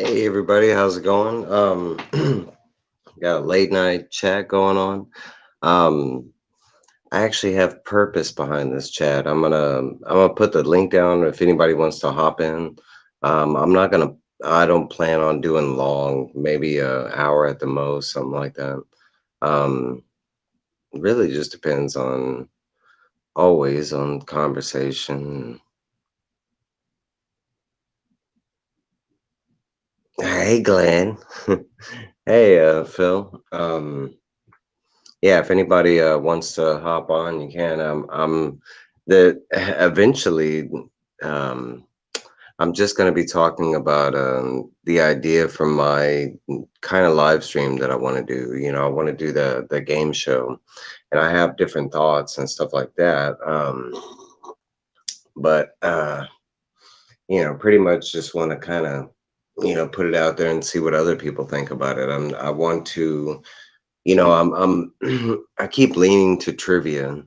Hey everybody, how's it going? Got a late night chat going on. Um, I actually have purpose behind this chat. I'm gonna put the link down if anybody wants to hop in. I'm not gonna. I don't plan on doing long, maybe an hour at the most, something like that. Um, really just depends on always on conversation. Hey Glenn. Hey Phil. Yeah, if anybody wants to hop on, you can. The eventually, um, I'm just going to be talking about the idea from my kind of live stream that I want to do. I want to do the game show, and I have different thoughts and stuff like that. But pretty much just want to kind of put it out there and see what other people think about it. I want to. I'm I keep leaning to trivia,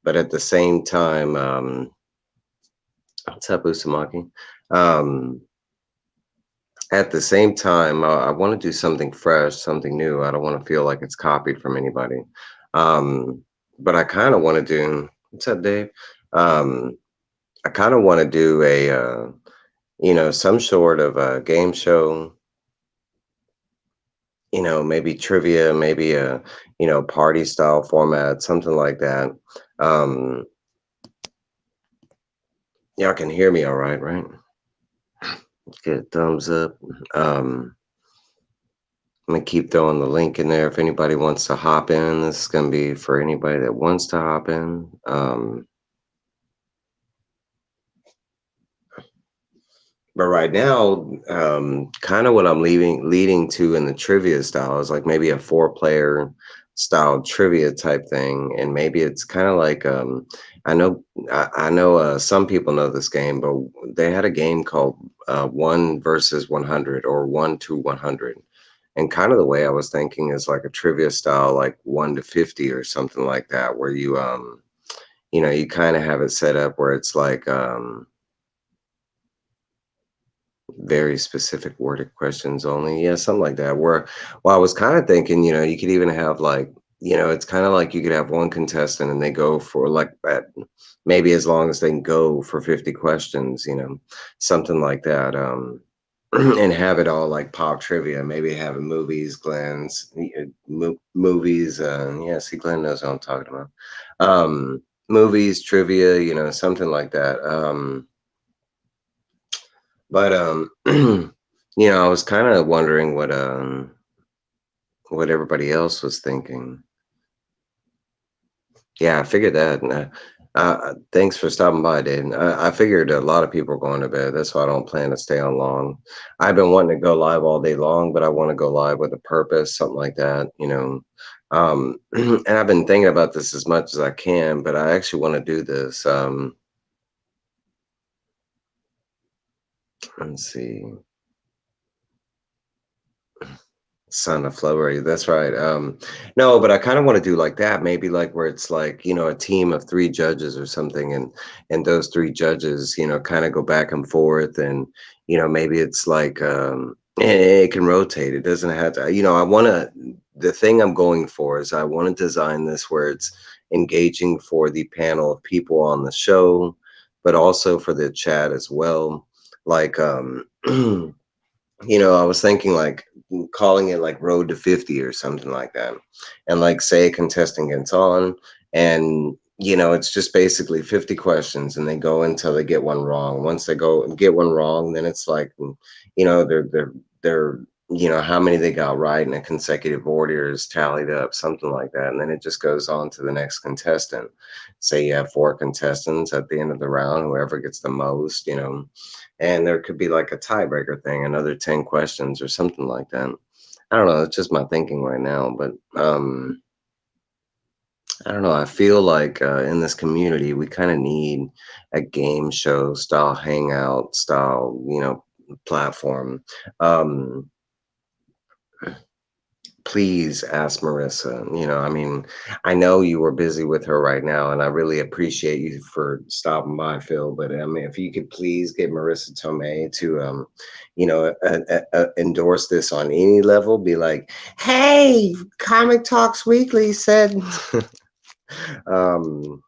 but at the same time, what's up, Usamaki? Um, at the same time, I want to do something fresh, something new. I don't want to feel like it's copied from anybody. Um, but I kind of want to do. What's up, Dave? Um, I kind of want to do some sort of a game show. Maybe trivia, maybe a party style format, something like that. Um, Y'all can hear me all right, right? Good thumbs up. I'm gonna keep throwing the link in there if anybody wants to hop in. This is gonna be for anybody that wants to hop in. But right now, kind of what I'm leading to in the trivia style is like maybe a four-player style trivia type thing, and maybe it's kind of like I know some people know this game, but they had a game called One versus 100 or One to 100, and kind of the way I was thinking is like a trivia style, like 1 to 50 or something like that, where you kind of have it set up where it's like very specific worded questions only. Yeah, something like that. Well, I was kind of thinking, you could even have like, it's kind of like you could have one contestant and they go for like maybe as long as they can go for 50 questions, something like that. And have it all like pop trivia. Maybe have movies, Glenn's movies. Yeah, see, Glenn knows what I'm talking about. Movies, trivia, something like that. But I was kind of wondering what everybody else was thinking. Yeah, I figured that. And, thanks for stopping by, Dave. I figured a lot of people are going to bed. That's why I don't plan to stay on long. I've been wanting to go live all day long, but I want to go live with a purpose, something like that. And I've been thinking about this as much as I can, but I actually want to do this. Let's see. Son of Flurry, that's right. No, but I kind of want to do like that, maybe like where it's like, a team of three judges or something, and those three judges, kind of go back and forth, and maybe it's like it can rotate. It doesn't have to, I want to. The thing I'm going for is I want to design this where it's engaging for the panel of people on the show, but also for the chat as well. Like I was thinking like calling it like Road to 50 or something like that. And like say a contestant gets on and it's just basically 50 questions and they go until they get one wrong. Once they go and get one wrong, then it's like they're how many they got right in a consecutive order is tallied up, something like that. And then it just goes on to the next contestant. Say you have four contestants at the end of the round, whoever gets the most, and there could be like a tiebreaker thing, another 10 questions or something like that. I don't know, it's just my thinking right now, but I don't know. I feel like in this community, we kind of need a game show style, hangout style, platform. Um, please ask Marissa. I mean, I know you were busy with her right now, and I really appreciate you for stopping by, Phil. But I mean, if you could please get Marissa Tomei to, endorse this on any level, be like, "Hey, Comic Talks Weekly said," um,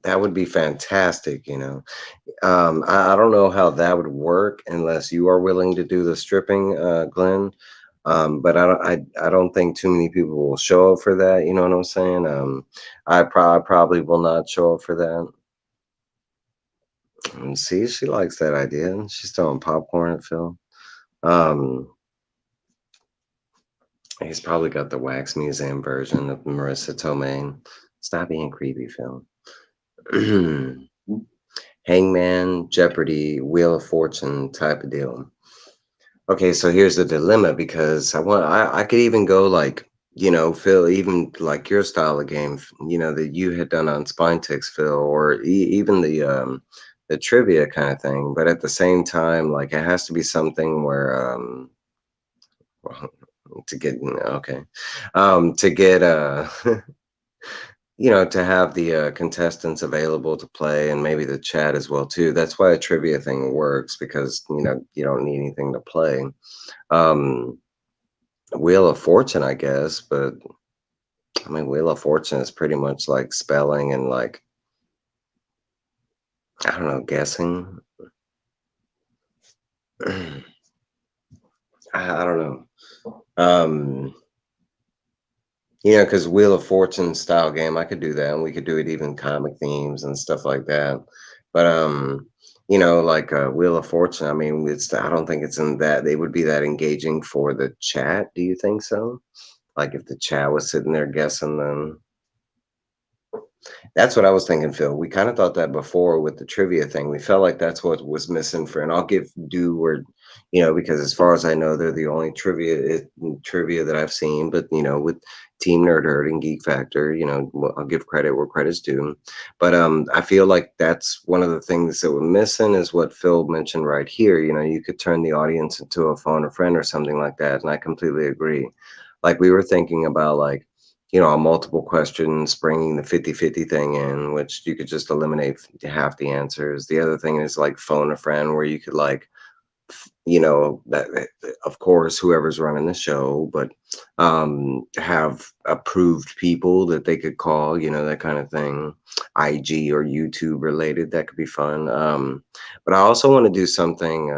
that would be fantastic. I don't know how that would work unless you are willing to do the stripping, Glenn. But I don't think too many people will show up for that. You know what I'm saying? I probably will not show up for that. And see, she likes that idea. She's throwing popcorn at Phil. Um, he's probably got the wax museum version of Marissa Tomei. Stop being creepy, Phil. Hangman, Jeopardy, Wheel of Fortune type of deal. Okay, so here's the dilemma because I could even go like, Phil, even like your style of game, that you had done on Spine Ticks, Phil, or even the trivia kind of thing. But at the same time, like it has to be something where to get okay, to get to have the contestants available to play and maybe the chat as well too. That's why a trivia thing works because you don't need anything to play. Um, Wheel of Fortune, I guess, but I mean, Wheel of Fortune is pretty much like spelling and like, I don't know, guessing. I don't know. Um, because Wheel of Fortune style game, I could do that, and we could do it even comic themes and stuff like that. But like Wheel of Fortune, I mean, I don't think it's in that they would be that engaging for the chat. Do you think so? Like if the chat was sitting there guessing, then that's what I was thinking, Phil. We kind of thought that before with the trivia thing. We felt like that's what was missing for, and I'll give due where, because as far as I know, they're the only trivia that I've seen. But with Team Nerd Herd and Geek Factor, I'll give credit where credit's due. But I feel like that's one of the things that we're missing is what Phil mentioned right here. You could turn the audience into a phone a friend or something like that, and I completely agree. Like we were thinking about like a multiple questions, bringing the 50-50 thing in, which you could just eliminate half the answers. The other thing is like phone a friend where you could like, that of course, whoever's running the show, but have approved people that they could call, that kind of thing, IG or YouTube related. That could be fun. But I also want to do something,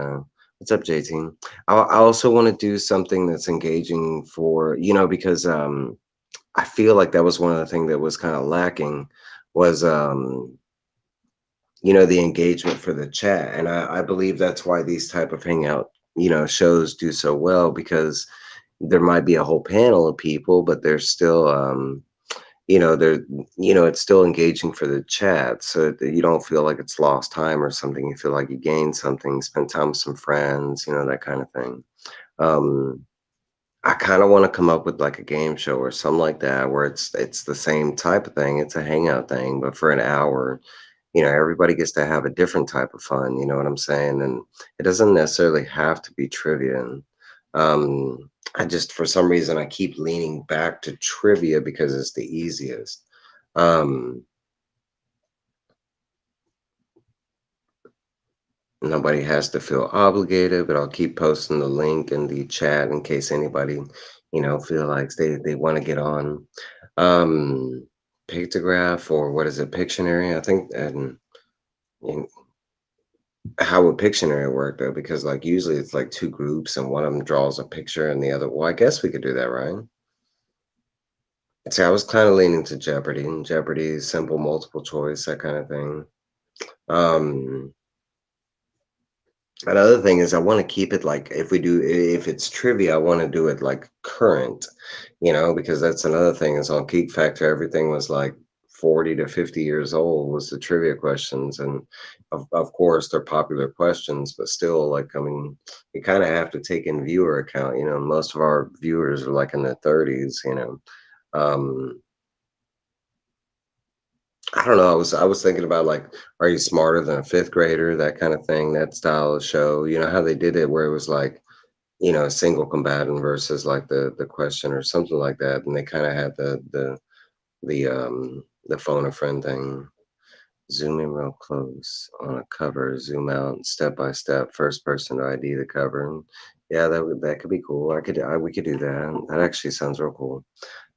what's up, JT? I also want to do something that's engaging for, because I feel like that was one of the things that was kind of lacking was the engagement for the chat. And I believe that's why these type of hangout, shows do so well because there might be a whole panel of people, but they're still they're it's still engaging for the chat so that you don't feel like it's lost time or something. You feel like you gained something, spend time with some friends, that kind of thing. Um I kind of want to come up with like a game show or something like that where it's the same type of thing. It's a hangout thing, but for an hour, everybody gets to have a different type of fun. You know what I'm saying? And it doesn't necessarily have to be trivia. And I just for some reason I keep leaning back to trivia because it's the easiest. Um, Nobody has to feel obligated, but I'll keep posting the link in the chat in case anybody, feel like they want to get on. Um, Pictograph or what is it, Pictionary? I think and how would Pictionary work though? Because like usually it's like two groups and one of them draws a picture and the other. Well, I guess we could do that, right? See, I was kind of leaning to Jeopardy and Jeopardy, simple multiple choice, that kind of thing. Um, Another thing is I want to keep it like if it's trivia, I want to do it like current, because that's another thing is on Geek Factor, everything was like 40 to 50 years old was the trivia questions. And of course they're popular questions, but still like, I mean, you kind of have to take in viewer account, most of our viewers are like in their 30s, Um, I don't know. I was thinking about like, are you smarter than a fifth grader? That kind of thing, that style of show. You know how they did it where it was like, a single combatant versus like the question or something like that, and they kind of had the phone a friend thing. Zoom in real close on a cover, zoom out step by step, first person to ID the cover. And yeah, that could be cool. We could do that. That actually sounds real cool.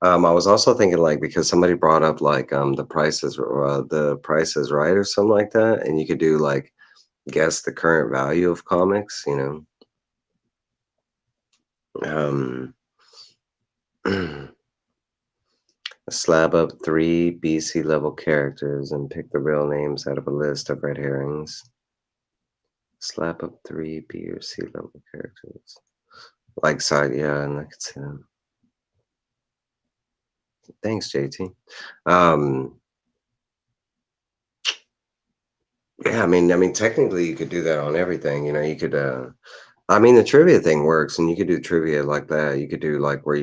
I was also thinking like because somebody brought up like the prices right or something like that, and you could do like guess the current value of comics. Um, slab up three BC level characters and pick the real names out of a list of red herrings. Slap up three B or C level characters. Like side, yeah, and I could see that. Thanks, JT. Um, yeah, I mean, technically you could do that on everything. You could. I mean, the trivia thing works, and you could do trivia like that. You could do like where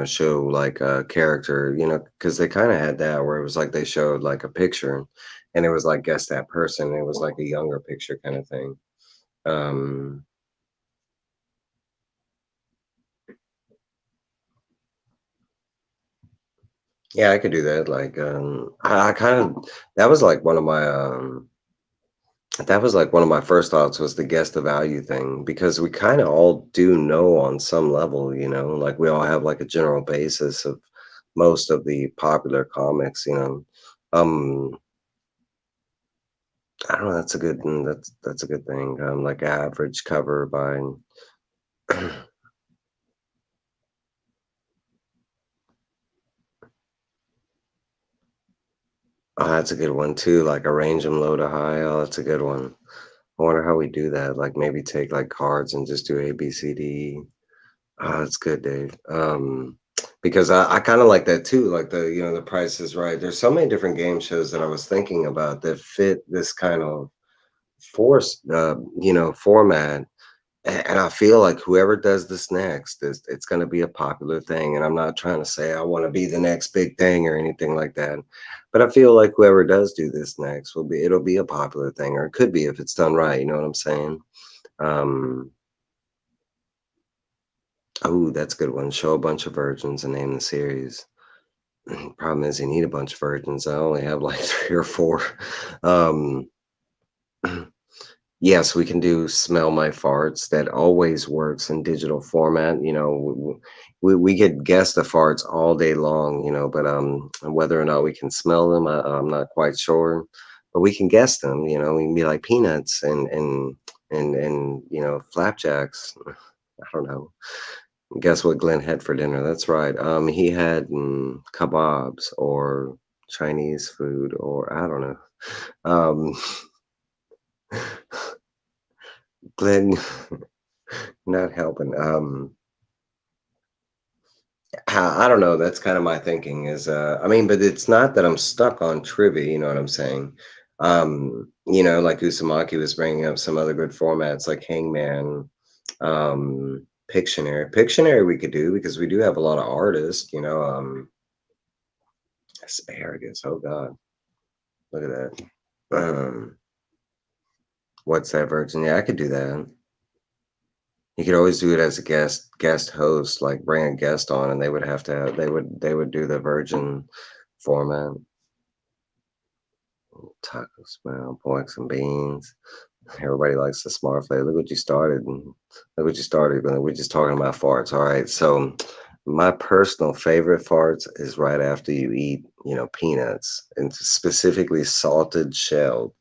show like a character, because they kind of had that where it was like they showed like a picture, and it was like guess that person. It was like a younger picture kind of thing. Um, yeah, I could do that. Like, I kind of that was like one of my that was like one of my first thoughts was the guess the value thing because we kind of all do know on some level, like we all have like a general basis of most of the popular comics. Um, I don't know. That's a good thing. Like average cover by. Oh, that's a good one too. Like arrange them low to high. Oh, that's a good one. I wonder how we do that. Like maybe take like cards and just do A, B, C, D. Oh, that's good, Dave. Because I kind of like that too. Like the Price is Right. There's so many different game shows that I was thinking about that fit this kind of format. And I feel like whoever does this next, it's going to be a popular thing. And I'm not trying to say I want to be the next big thing or anything like that, but I feel like whoever does do this next it'll be a popular thing, or it could be if it's done right. You know what I'm saying? Um, oh, that's a good one. Show a bunch of virgins and name the series. Problem is, you need a bunch of virgins. I only have like three or four. Um, yes, we can do smell my farts. That always works in digital format. We could guess the farts all day long. But whether or not we can smell them, I'm not quite sure. But we can guess them. We can be like peanuts and flapjacks. I don't know. Guess what Glenn had for dinner? That's right. He had kebabs or Chinese food, or I don't know. Um, Glenn, not helping. I don't know. That's kind of my thinking. I mean, but it's not that I'm stuck on trivia. You know what I'm saying? Like Usamaki was bringing up some other good formats like Hangman, Pictionary. Pictionary we could do because we do have a lot of artists. Asparagus. Oh God. Look at that. What's that version? Yeah, I could do that. You could always do it as a guest host, like bring a guest on, and they would have to they would do the virgin format. Taco smell, pork and beans. Everybody likes the smart flavor. Look what you started. Look what you started. We're just talking about farts. All right. So my personal favorite farts is right after you eat, peanuts and specifically salted shelled.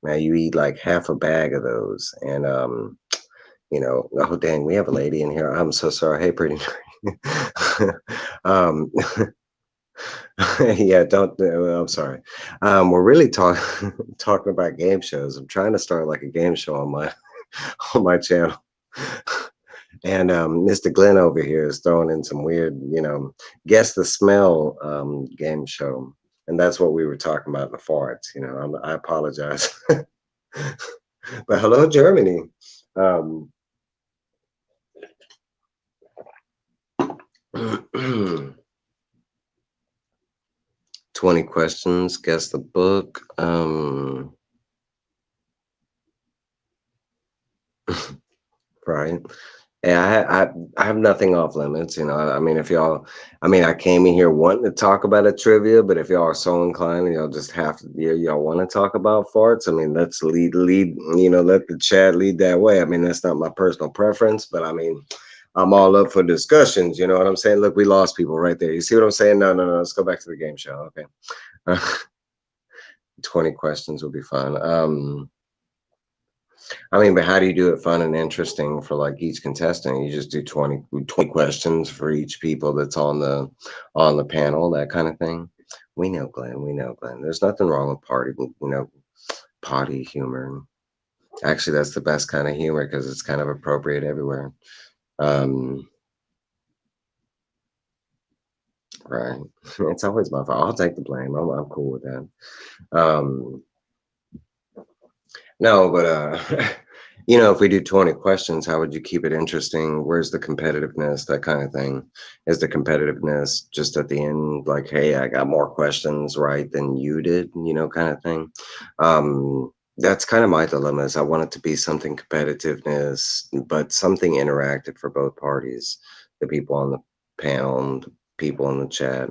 Now you eat like half a bag of those, and oh dang, we have a lady in here. I'm so sorry. Hey, pretty. um, yeah, don't. I'm sorry. We're really talking about game shows. I'm trying to start like a game show on my on my channel, and Mr. Glenn over here is throwing in some weird, guess the smell game show, and that's what we were talking about the farts. I apologize, but hello, Germany. Um, 20 questions, guess the book. Right. Yeah, I have nothing off limits, you know. I mean, if y'all, I mean, I came in here wanting to talk about a trivia, but if y'all are so inclined, and y'all just have to, y'all want to talk about farts. I mean, let's lead, let the chat lead that way. I mean, that's not my personal preference, but I mean, I'm all up for discussions. You know what I'm saying? Look, we lost people right there. You see what I'm saying? No, no, no. Let's go back to the game show. Okay, 20 questions will be fun. I mean, but how do you do it fun and interesting for like each contestant? You just do 20 questions for each people that's on the panel, that kind of thing. We know, Glenn. We know, Glenn. There's nothing wrong with potty humor. Actually, that's the best kind of humor because it's kind of appropriate everywhere. Um, right. It's always my fault. I'll take the blame. I'm cool with that. Um, No, but if we do 20 questions, how would you keep it interesting? Where's the competitiveness, that kind of thing? Is the competitiveness just at the end, like, hey, I got more questions right than you did, kind of thing? That's kind of my dilemma is I want it to be something competitiveness, but something interactive for both parties, the people on the panel and the people in the chat.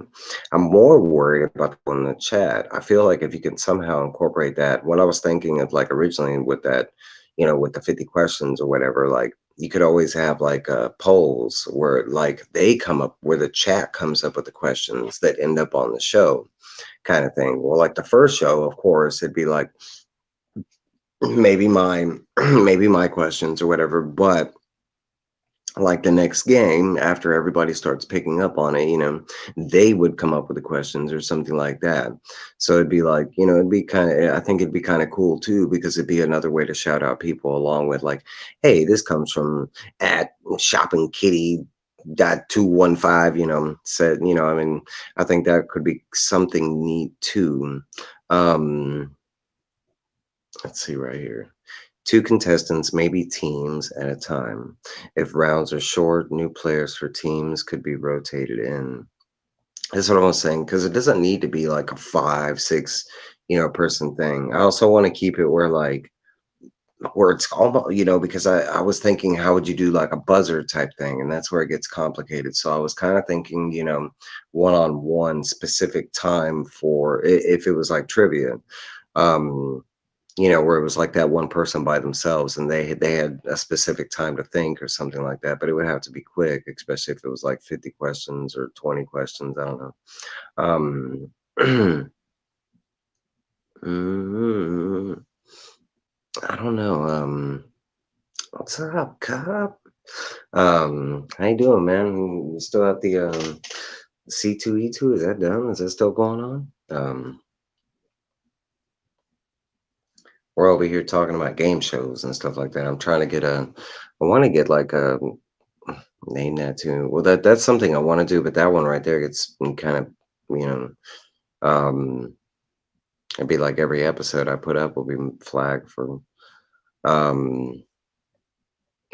I'm more worried about the one in the chat. I feel like if you can somehow incorporate that, what I was thinking of like originally with that, with the 50 questions or whatever, like you could always have like polls where like they come up where the chat comes up with the questions that end up on the show kind of thing. Well, like the first show, of course, it'd be like maybe mine, maybe my questions or whatever, but like the next game after everybody starts picking up on it, they would come up with the questions or something like that. So it'd be like, it'd be kind of, I think it'd be kind of cool too, because it'd be another way to shout out people along with like, hey, this comes from at shopping kitty dot 215, said, I mean, I think that could be something neat too. um let's see right here. Two contestants may be teams at a time. If rounds are short, new players for teams could be rotated in. That's what I was saying, because it doesn't need to be like a five, six, person thing. I also want to keep it where it's almost, because I was thinking, how would you do like a buzzer type thing? And that's where it gets complicated. So I was kind of thinking, one-on-one specific time for if it was like trivia. Um, where it was like that one person by themselves and they had a specific time to think or something like that, but it would have to be quick, especially if it was like 50 questions or 20 questions. I don't know. mm, I don't know. What's up, Cup? How you doing, man? You still at the C2E2? Is that done? Is that still going on? We're over here talking about game shows and stuff like that. I'm trying to I want to get like a name that too. Well, that's something I want to do, but that one right there gets kind of, you know, um, it'd be like every episode I put up will be flagged for, um,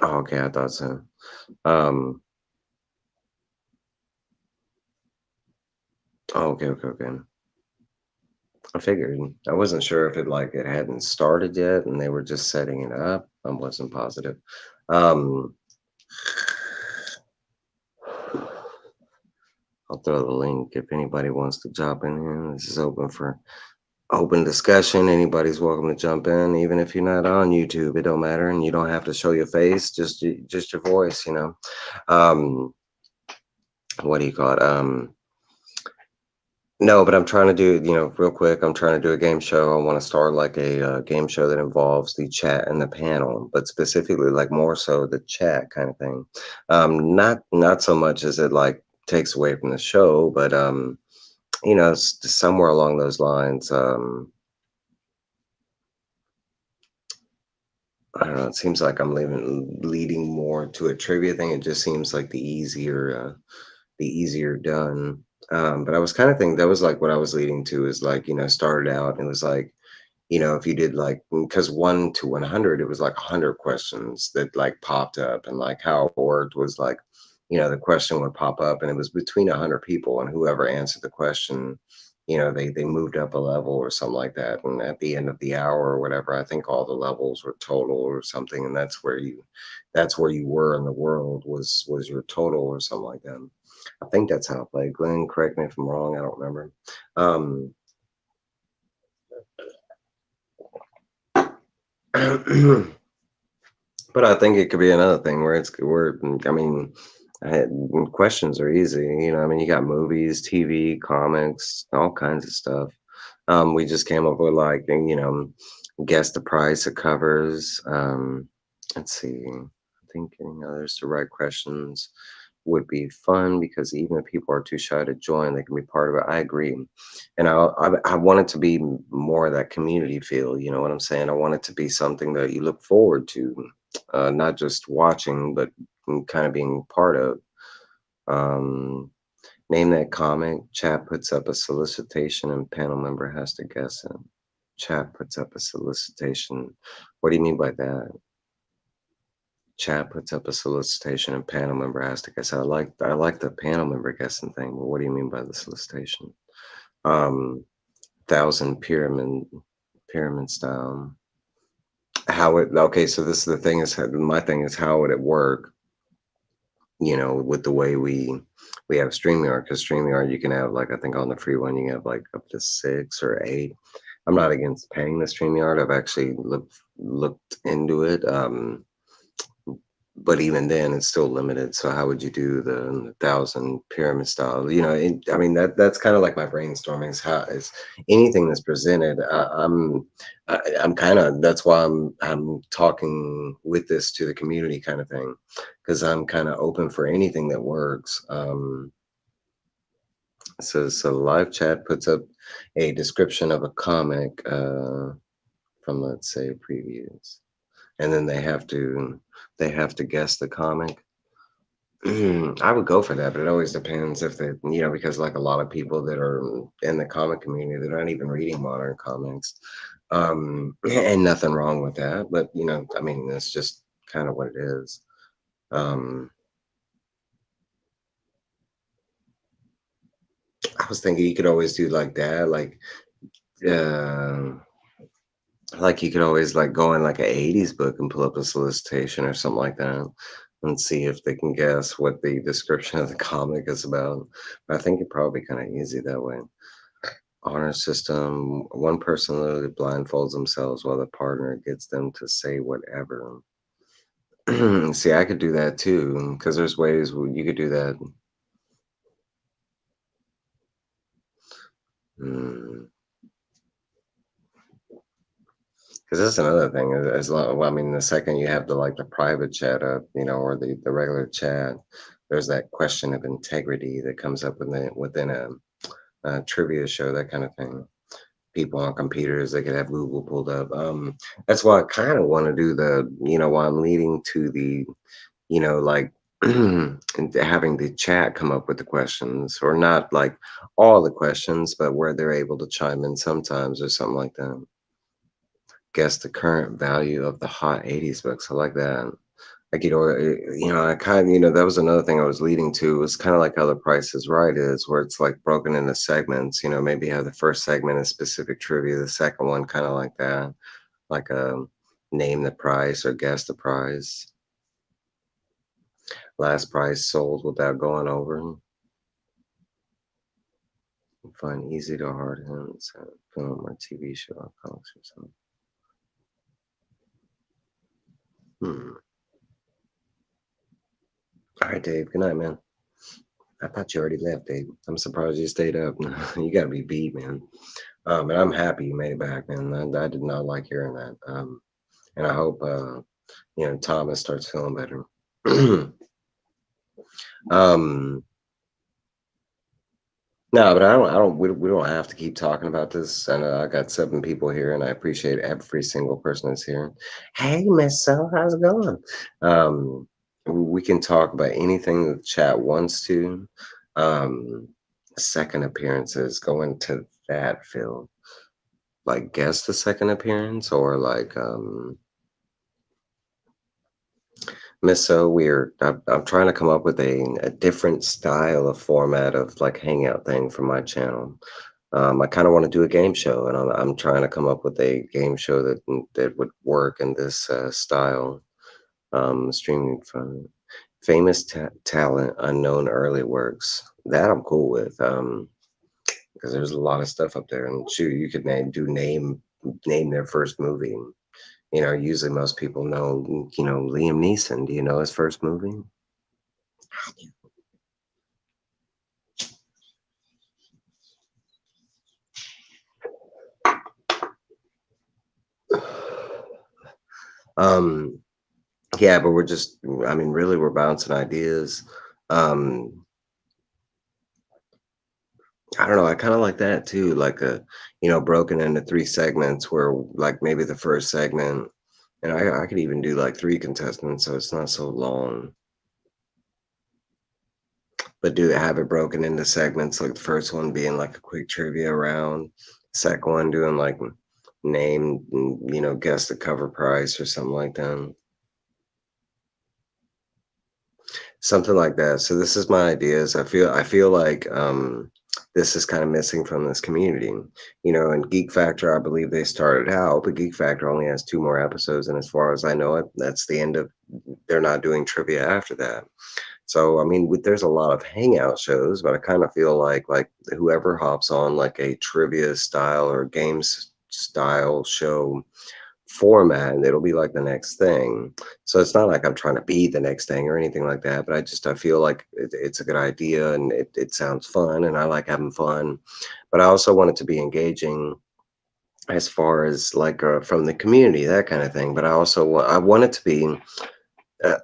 oh, okay, I thought so. Um, oh, okay. I figured. I wasn't sure if it hadn't started yet and they were just setting it up. I wasn't positive. Um, I'll throw the link if anybody wants to jump in here. This is open for open discussion. Anybody's welcome to jump in, even if you're not on YouTube. It don't matter, and you don't have to show your face, just your voice. Um, what do you call it? No, but I'm trying to do, real quick. I'm trying to do a game show. I want to start like a game show that involves the chat and the panel, but specifically like more so the chat kind of thing. Not so much as it like takes away from the show, but somewhere along those lines. I don't know. It seems like I'm leading more to a trivia thing. It just seems like the easier done. But I was kind of thinking that was like what I was leading to is like, started out and it was like, if you did like, because 1 to 100, it was like 100 questions that like popped up and like how it worked was like, the question would pop up and it was between 100 people and whoever answered the question, they moved up a level or something like that, and at the end of the hour or whatever, I think all the levels were total or something, and that's where you were in the world was your total or something like that. I think that's how it played. Glenn, correct me if I'm wrong. I don't remember. Um, but I think it could be another thing where I mean, questions are easy. I mean, you got movies, TV, comics, all kinds of stuff. We just came up with like, guess the price of covers. Let's see. I think getting others to write questions would be fun because even if people are too shy to join, they can be part of it. I agree, and I want it to be more of that community feel. You know what I'm saying? I want it to be something that you look forward to, not just watching, but kind of being part of. Um, Name that comic. Chat puts up a solicitation, and panel member has to guess it. Chat puts up a solicitation. What do you mean by that? Chat puts up a solicitation and panel member has to guess. I like the panel member guessing thing, but what do you mean by the solicitation? Um, thousand pyramid style. How it okay, so this is the thing is my thing is how would it work, with the way we have StreamYard, because StreamYard you can have like I think on the free one you can have like up to 6 or 8. I'm not against paying the StreamYard. I've actually looked into it. But even then, it's still limited. So how would you do the thousand pyramid style? I mean that's kind of like my brainstorming. Is anything that's presented. I'm kind of that's why I'm talking with this to the community kind of thing, because I'm kind of open for anything that works. So live chat puts up a description of a comic from let's say previews, and then they have to guess the comic. I would go for that, but it always depends if because like a lot of people that are in the comic community, they're not even reading modern comics. And nothing wrong with that, but I mean, that's just kind of what it is. Um, I was thinking you could always do like that, uh, like you could always like go in like a 80s book and pull up a solicitation or something like that and see if they can guess what the description of the comic is about. But I think it'd probably be kind of easy that way. Honor system, one person literally blindfolds themselves while the partner gets them to say whatever. See, I could do that too, because there's ways where you could do that. Because that's another thing. As long, well, I mean, the second you have the private chat up, or the regular chat, there's that question of integrity that comes up within a trivia show, that kind of thing. People on computers, they could have Google pulled up. That's why I kind of want to do why I'm leading to like and having the chat come up with the questions, or not like all the questions, but where they're able to chime in sometimes or something like that. Guess the current value of the hot 80s books. I like that. Like, I kind of, that was another thing I was leading to, was kind of like how the Price is Right is, where it's like broken into segments, maybe have the first segment is specific trivia, the second one kind of like that, like name the price or guess the price, last price sold without going over, find easy to hard hints, film or TV show, comics or something. Hmm. All right, Dave. Good night, man. I thought you already left, Dave. I'm surprised you stayed up. You gotta be beat, man. And I'm happy you made it back, man. I did not like hearing that. And I hope Thomas starts feeling better. um, no, but we don't have to keep talking about this. And I got 7 people here, and I appreciate every single person that's here. Hey, Miss So, how's it going? Um, we can talk about anything the chat wants to. Um, Second appearances, go into that field. Like guess the second appearance, or like Miss So Weird. I'm trying to come up with a different style of format of like hangout thing for my channel. I kind of want to do a game show, and I'm trying to come up with a game show that would work in this style. Streaming from famous talent, unknown early works. That I'm cool with, because there's a lot of stuff up there. And shoot, you could name their first movie. Usually most people know, Liam Neeson. Do you know his first movie? Um, yeah, but I mean, really, we're bouncing ideas. Um, I don't know. I kind of like that too, like broken into three segments where like maybe the first segment, and I could even do like three contestants, so it's not so long. But do have it broken into segments, like the first one being like a quick trivia round, second one doing like name, guess the cover price or something like that. Something like that. So this is my ideas. I feel like this is kind of missing from this community. And Geek Factor, I believe they started out, but Geek Factor only has two more episodes, and as far as I know it, that's the end of. They're not doing trivia after that. So I mean, there's a lot of hangout shows, but I kind of feel like whoever hops on like a trivia style or games style show format, and it'll be like the next thing. So it's not like I'm trying to be the next thing or anything like that, but I feel like it's a good idea, and it sounds fun, and I like having fun. But I also want it to be engaging as far as like from the community, that kind of thing. But I want it to be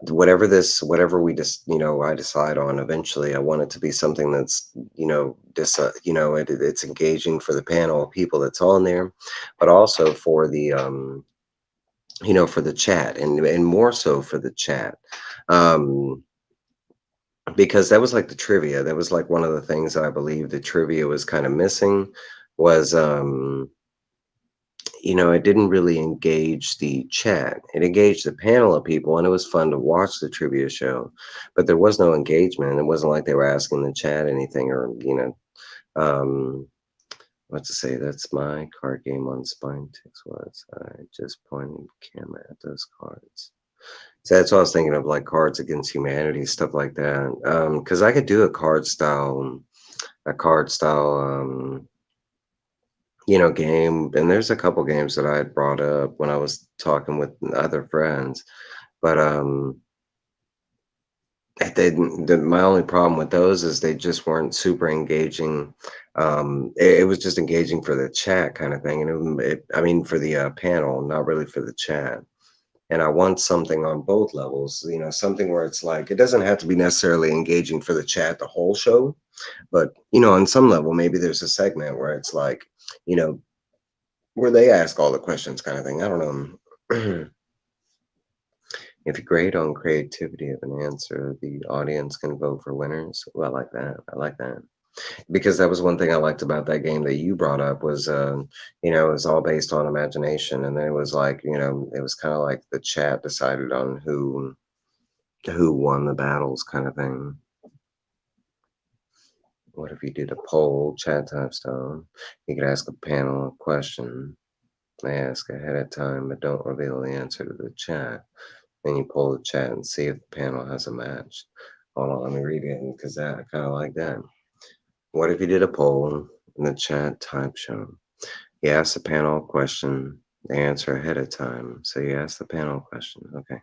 whatever we just I decide on eventually. I want it to be something that's it's engaging for the panel of people that's on there, but also for the for the chat, and more so for the chat. Um, because that was like the trivia. That was like one of the things that I believe the trivia was kind of missing was it didn't really engage the chat. It engaged the panel of people, and it was fun to watch the trivia show, but there was no engagement. It wasn't like they were asking the chat anything, or um what to say. That's my card game on Spine Ticks was. I just pointed camera at those cards. So that's what I was thinking of, like Cards Against Humanity, stuff like that. Because I could do a card style game. And there's a couple games that I had brought up when I was talking with other friends. But my only problem with those is they just weren't super engaging. It was just engaging for the chat kind of thing, and I mean for the panel, not really for the chat. And I want something on both levels, something where it's like it doesn't have to be necessarily engaging for the chat the whole show, but on some level, maybe there's a segment where it's like, you know, where they ask all the questions kind of thing. I don't know. If you grade on creativity of an answer, the audience can vote for winners. Well, I like that. I like that. Because that was one thing I liked about that game that you brought up was, it was all based on imagination, and then it was like, it was kind of like the chat decided on who won the battles, kind of thing. What if you did a poll, chat type style? You could ask a panel a question. They ask ahead of time, but don't reveal the answer to the chat. Then you pull the chat and see if the panel has a match. Hold on, let me read it because I kind of like that. What if you did a poll in the chat type show? You ask the panel a question, they answer ahead of time. So you ask the panel a question, okay.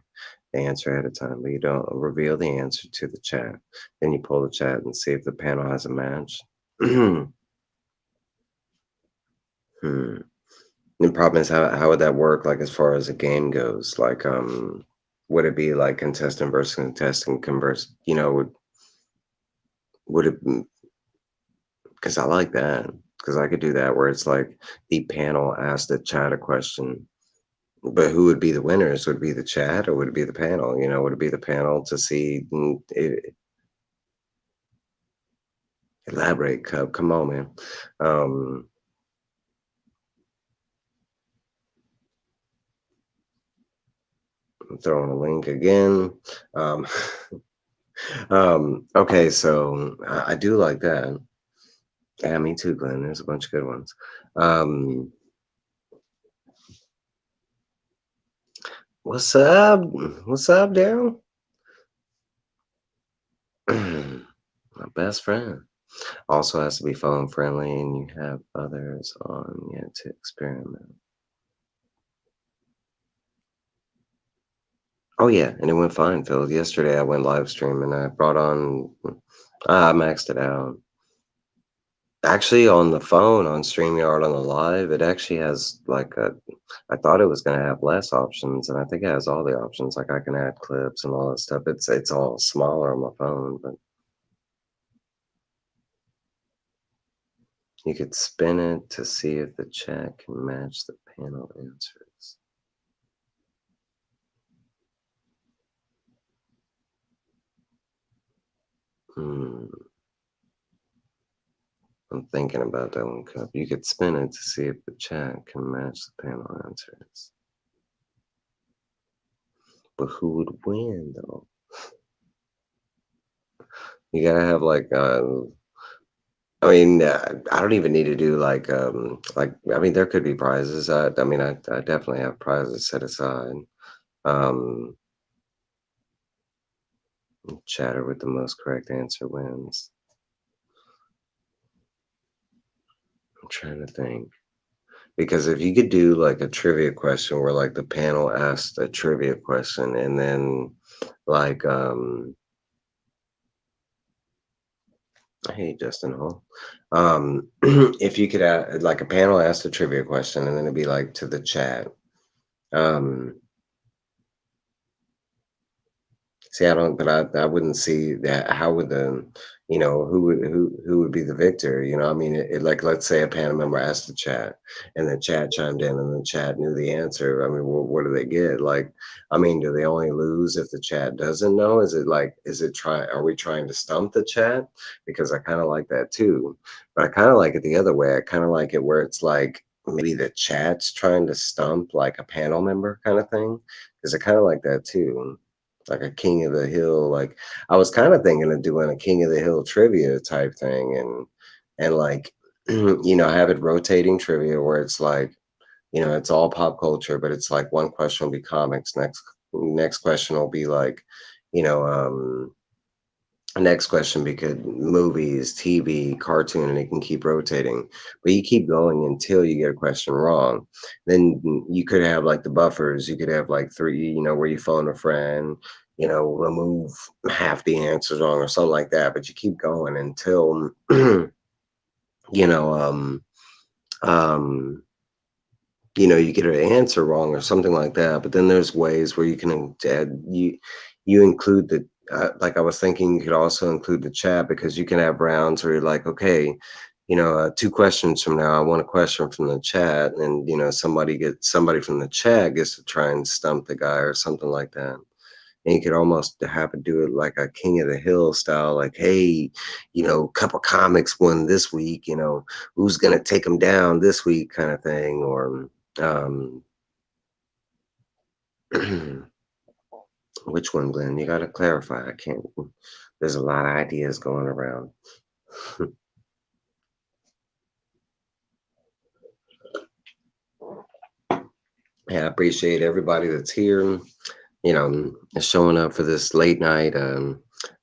They answer ahead of time, but you don't reveal the answer to the chat. Then you pull the chat and see if the panel has a match. hmm. The problem is how would that work, like as far as a game goes? Like, would it be like contestant versus contestant converse, would it, because I like that. Because I could do that where it's like the panel asked the chat a question. But who would be the winners? Would it be the chat or would it be the panel? Would it be the panel to see? Elaborate, Cub. Come on, man. Um, I'm throwing a link again. Um, okay, so I do like that. Yeah, me too, Glenn. There's a bunch of good ones. Um, what's up? What's up, Daryl? My best friend. Also has to be phone friendly, and you have others on yet to experiment. Oh yeah, and it went fine, Phil. Yesterday I went live stream and I brought on. I maxed it out. Actually, on the phone, on StreamYard on the live, it actually has like a. I thought it was gonna have less options, and I think it has all the options. Like I can add clips and all that stuff. It's all smaller on my phone, but you could spin it to see if the chat can match the panel answers. Hmm. I'm thinking about that one, Cup. You could spin it to see if the chat can match the panel answers. But who would win though? You gotta have like I mean, I don't even need to do like I mean there could be prizes. I mean I definitely have prizes set aside. Um Chatter with the most correct answer wins. I'm trying to think. Because if you could do like a trivia question where like the panel asked a trivia question and then like hey, Justin Hall. If you could add like a panel asked a trivia question and then it'd be like to the chat. Um, See, I don't, but I wouldn't see that. How would the, who would be the victor? I mean, like, let's say a panel member asked the chat, and the chat chimed in, and the chat knew the answer. I mean, what do they get? Like, I mean, do they only lose if the chat doesn't know? Is it like, are we trying to stump the chat? Because I kind of like that too, but I kind of like it the other way. I kind of like it where it's like maybe the chat's trying to stump like a panel member kind of thing, because I kind of like that too, like a King of the Hill. Like I was kind of thinking of doing a King of the Hill trivia type thing, and like have it rotating trivia where it's like it's all pop culture, but it's like one question will be comics, next question will be like you know next question because movies, TV, cartoon, and it can keep rotating. But you keep going until you get a question wrong. Then you could have like the buffers. You could have like three, where you phone a friend, remove half the answers wrong or something like that. But you keep going until you know, um, you get an answer wrong or something like that. But then there's ways where you can add you include the like I was thinking you could also include the chat because you can have rounds where you're like, okay, two questions from now, I want a question from the chat, and somebody from the chat gets to try and stump the guy or something like that. And you could almost have to do it like a King of the Hill style, like, hey, couple comics won this week, who's gonna take them down this week, kind of thing, or um, which one, Glenn? You got to clarify. I can't. There's a lot of ideas going around. Yeah, I appreciate everybody that's here. Showing up for this late night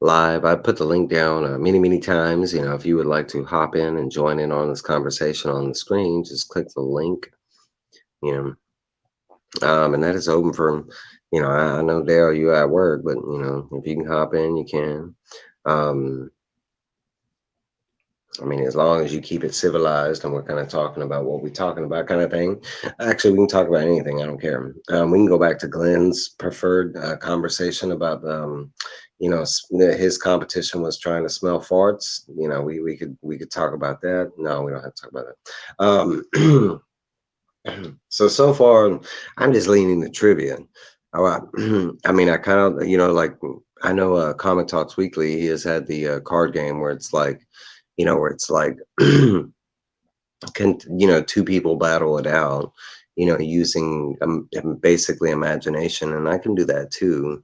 live. I put the link down many, many times. If you would like to hop in and join in on this conversation on the screen, just click the link. You and that is open for. I know Dale, you at work, but if you can hop in, you can. Um, I mean, as long as you keep it civilized and we're kind of talking about what we're talking about, kind of thing. Actually, we can talk about anything. I don't care. We can go back to Glenn's preferred conversation about, his competition was trying to smell farts. We could talk about that. No, we don't have to talk about that. So far, I'm just leaning to trivia. Oh, I mean, I kind of, like I know Comic Talks Weekly. He has had the card game where it's like, where it's like, can two people battle it out, using basically imagination, and I can do that too.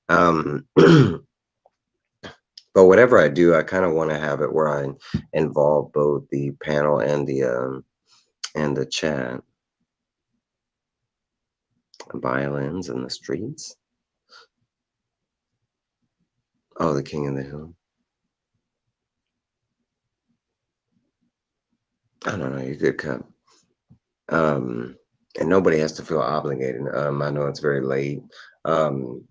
Um, but But whatever I do, I kind of want to have it where I involve both the panel and the chat. Violins in the streets. Oh, the King of the Hill. I don't know. You could cut. And nobody has to feel obligated. I know it's very late. Um,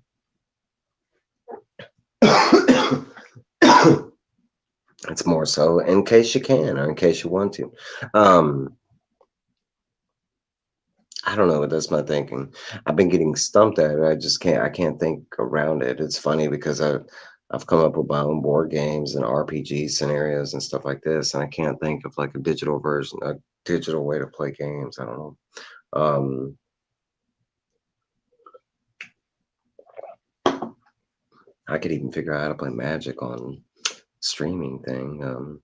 it's more so in case you can or in case you want to. Um, I don't know. That's my thinking. I've been getting stumped at it. I can't think around it. It's funny because I've come up with my own board games and RPG scenarios and stuff like this, and I can't think of like a digital version, a digital way to play games. I don't know. Um, I could even figure out how to play Magic on streaming thing.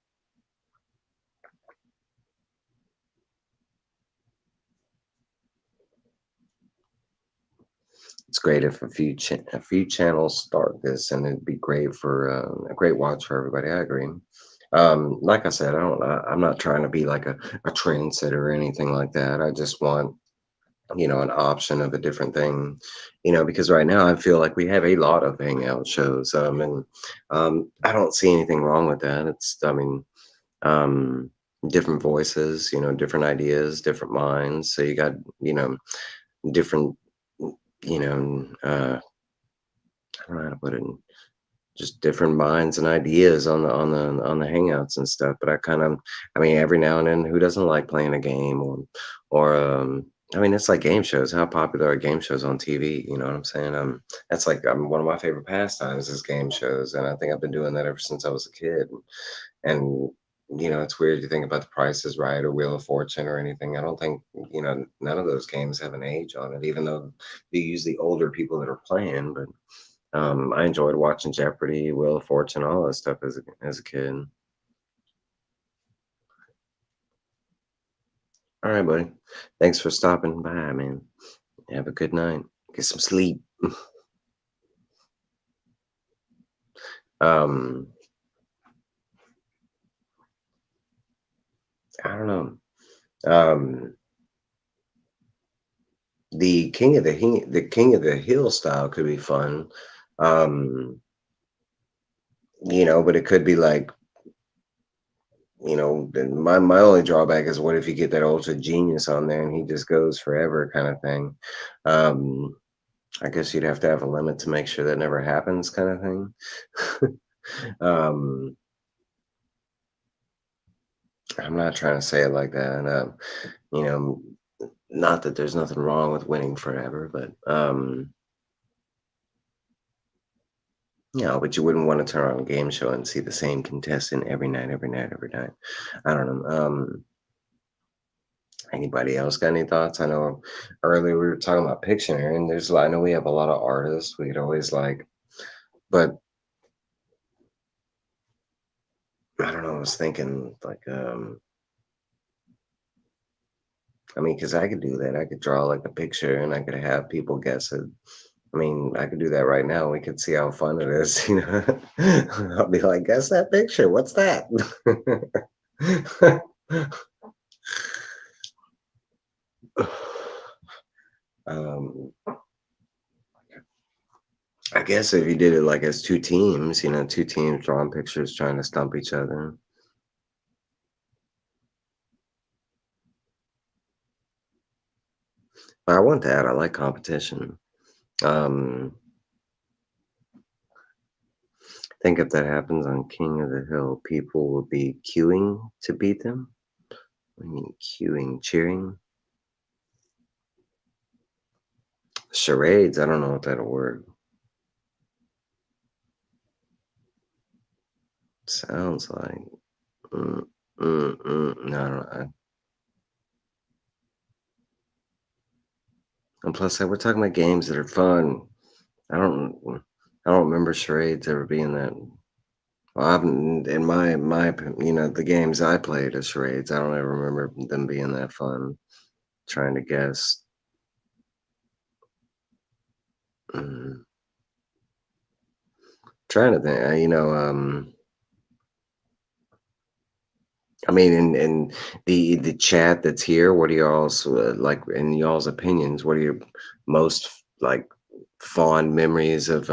It's great if a few channels start this, and it'd be great for a great watch for everybody. I agree. Like I said, I'm not trying to be like a trendsetter or anything like that. I just want an option of a different thing, because right now I feel like we have a lot of hangout shows, and I don't see anything wrong with that. I mean, um, different voices, different ideas, different minds. So you got, different, I don't know how to put it, just different minds and ideas on the hangouts and stuff. But I mean, every now and then, who doesn't like playing a game or I mean, it's like game shows. How popular are game shows on TV? You know what I'm saying? That's like one of my favorite pastimes is game shows, and I think I've been doing that ever since I was a kid. And it's weird to think about The Price is Right or Wheel of Fortune or anything. I don't think none of those games have an age on it, even though they use the older people that are playing. But I enjoyed watching Jeopardy, Wheel of Fortune, all that stuff as a kid. All right, buddy. Thanks for stopping by, man. Have a good night. Get some sleep. Um, I don't know. Um, the King of the Hill style could be fun. Um, but it could be like, my only drawback is what if you get that ultra genius on there and he just goes forever kind of thing. Um, I guess you'd have to have a limit to make sure that never happens kind of thing. um, I'm not trying to say it like that. You know, not that there's nothing wrong with winning forever, but but you wouldn't want to turn on a game show and see the same contestant every night, every night, every night. I don't know. Anybody else got any thoughts? I know earlier we were talking about Pictionary, and I know we have a lot of artists we could always like, but I don't know. I was thinking like, I mean, because I could do that. I could draw like a picture, and I could have people guess it. I mean, I could do that right now. We could see how fun it is. I'll be like, guess that picture. What's that? um, I guess if you did it like as two teams, two teams drawing pictures trying to stump each other. But I want that. I like competition. Um, I think if that happens on King of the Hill, people will be queuing to beat them. I mean, queuing, cheering. Charades. I don't know what that'll work. Sounds like. No, I don't. And plus, we're talking about games that are fun. I don't. I don't remember charades ever being that. Well, I haven't in the games I played as charades. I don't ever remember them being that fun. Trying to guess. Mm, Trying to think, I mean, in the chat that's here, what are y'all's like in y'all's opinions? What are your most like fond memories of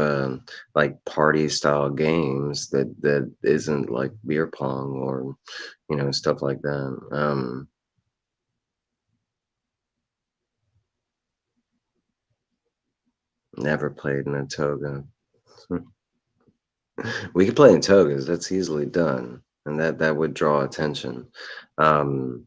like party style games that isn't like beer pong or stuff like that? Never played in a toga. We could play in togas. That's easily done, and that would draw attention. Um,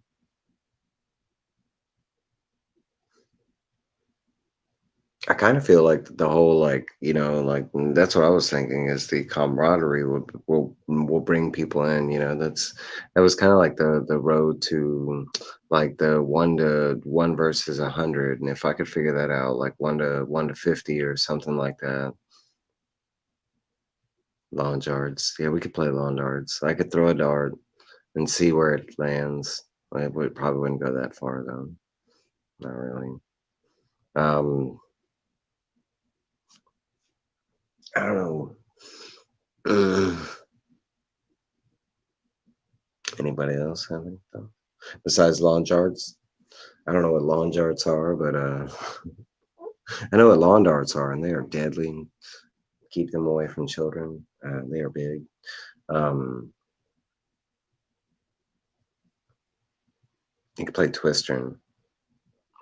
I kind of feel like the whole that's what I was thinking is the camaraderie will bring people in. That was kind of like the road to like the 1 to 1 versus 100, and if I could figure that out, like 1 to 50 or something like that. Lawn darts, yeah, we could play lawn darts. I could throw a dart and see where it lands. I would probably wouldn't go that far though. Not really. Um, I don't know. Anybody else have anything besides lawn darts? I don't know what lawn darts are, but I know what lawn darts are, and they are deadly. Keep them away from children. They are big. Um, you could play Twister.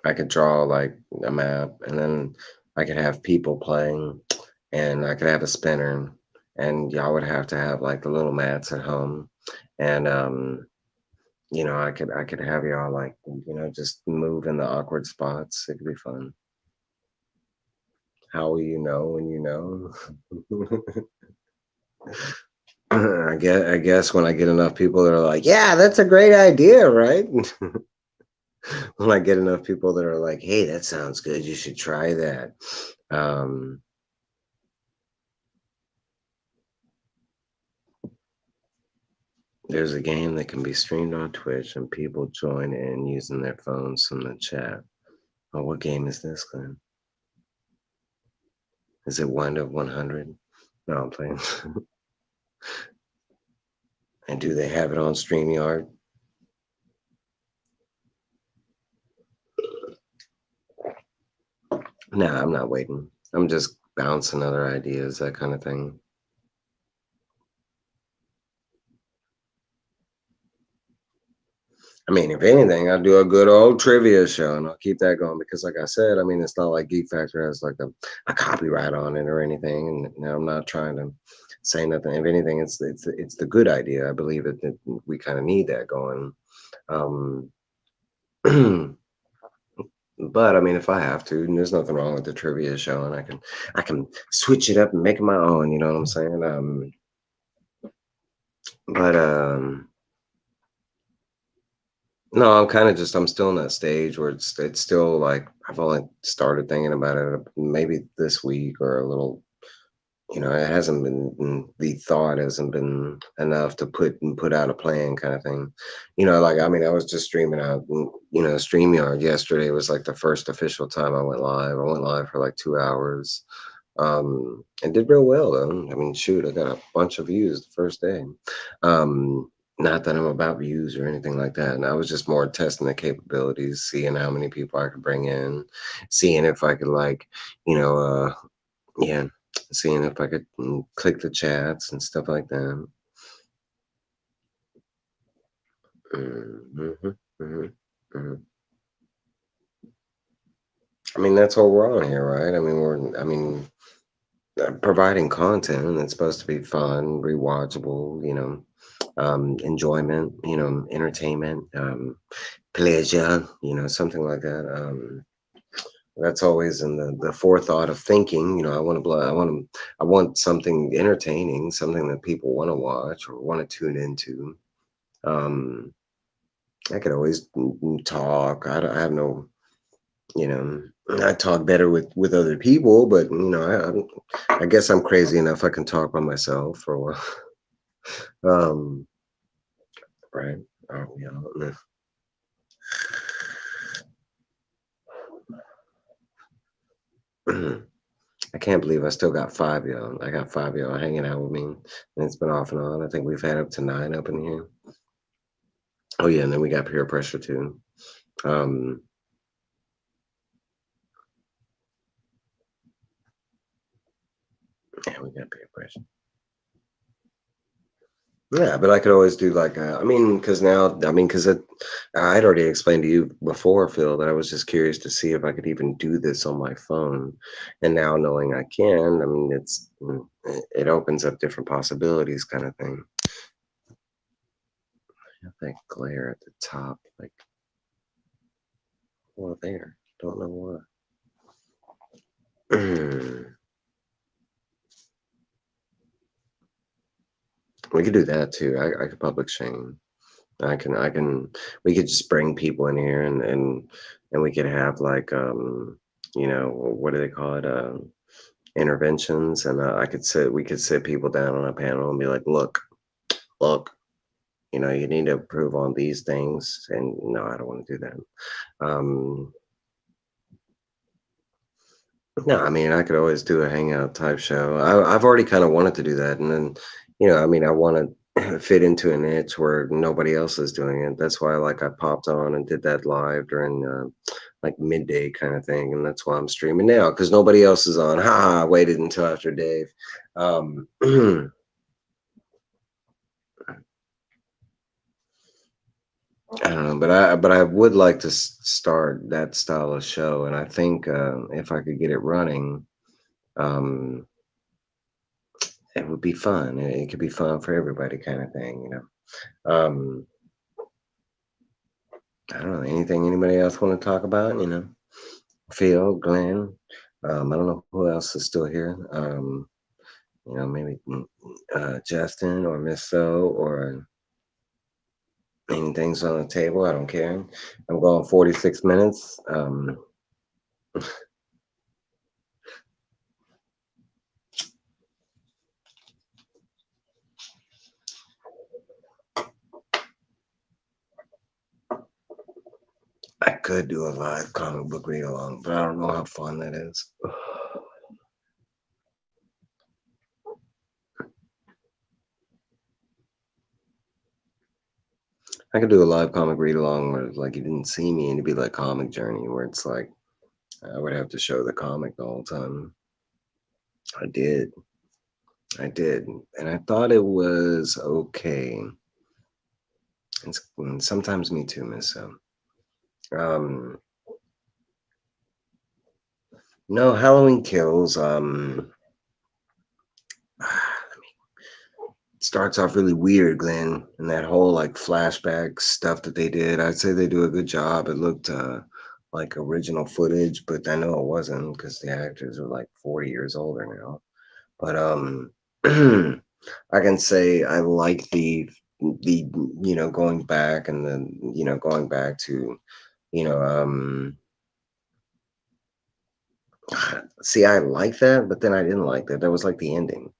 I could draw like a map, and then I could have people playing, and I could have a spinner, and y'all would have to have like the little mats at home, and I could have y'all like just move in the awkward spots. It could be fun. How will you know when you know? I guess when I get enough people that are like, yeah, that's a great idea, right? When I get enough people that are like, hey, that sounds good, you should try that. Um, there's a game that can be streamed on Twitch and people join in using their phones from the chat. Oh, what game is this, Glenn? Is it 1 to 100? No, I'm playing. And do they have it on StreamYard? Nah, I'm not waiting. I'm just bouncing other ideas, that kind of thing. I mean, if anything, I'll do a good old trivia show and I'll keep that going because, like I said, I mean, it's not like Geek Factor has like a copyright on it or anything. And I'm not trying to say nothing. If anything, it's the good idea. I believe that we kind of need that going. Um, but I mean, if I have to, and there's nothing wrong with the trivia show, and I can switch it up and make it my own. You know what I'm saying? But No, I'm still in that stage where it's still like I've only started thinking about it maybe this week or a little, it hasn't the thought hasn't been enough to put out a plan kind of thing. Like I mean, I was just streaming out, StreamYard yesterday was like the first official time I went live. I went live for like 2 hours. And did real well though. I mean, shoot, I got a bunch of views the first day. Um, Not that I'm about views or anything like that. And I was just more testing the capabilities, seeing how many people I could bring in, seeing if I could like, you know, yeah, seeing if I could click the chats and stuff like that. hmm hmm hmm I mean, that's what we're on here, right? Providing content and it's supposed to be fun, rewatchable, enjoyment, entertainment, pleasure, something like that. That's always in the forethought of thinking. I want something entertaining, something that people want to watch or want to tune into. Um, I could always talk. I have no, I talk better with other people, but I guess I'm crazy enough. I can talk by myself for a while. Um, right. Oh, yeah. I can't believe I still got 5 y'all. I got 5 y'all hanging out with me, and it's been off and on. I think we've had up to 9 up in here. Oh, yeah, and then we got peer pressure too. Um, yeah, we got peer pressure. Yeah, but I could always do like, I mean, because now, I mean, because I'd already explained to you before, Phil, that I was just curious to see if I could even do this on my phone. And now knowing I can, I mean, it opens up different possibilities, kind of thing. That glare at the top, like, well, there. Don't know why. We could do that too. I could public shame. I can we could just bring people in here and we could have like what do they call it? Interventions and we could sit people down on a panel and be like, look, you need to improve on these things and no, I don't want to do that. Um No, I mean, I could always do a hangout type show. I've already kind of wanted to do that, and then, I mean, I want to fit into a niche where nobody else is doing it. That's why, like, I popped on and did that live during like midday kind of thing, and that's why I'm streaming now because nobody else is on. Ha! I waited until after Dave. I don't know, but I would like to start that style of show, and I think if I could get it running. Um, It would be fun. It could be fun for everybody kind of thing. Um, I don't know, anything anybody else want to talk about? Phil, Glenn, I don't know who else is still here. Maybe Justin or Miss So or anything's on the table. I don't care. I'm going 46 minutes. I could do a live comic book read along, but I don't know how fun that is. I could do a live comic read along where like you didn't see me and it'd be like Comic Journey where it's like I would have to show the comic the whole time. I did. I did. And I thought it was okay. And sometimes me too, Miss. Um, no, Halloween Kills. Starts off really weird, Glenn, and that whole like flashback stuff that they did. I'd say they do a good job. It looked like original footage, but I know it wasn't because the actors are like 40 years older now. But I can say I like the going back and then going back to you know see I like that, but then I didn't like that. That was like the ending.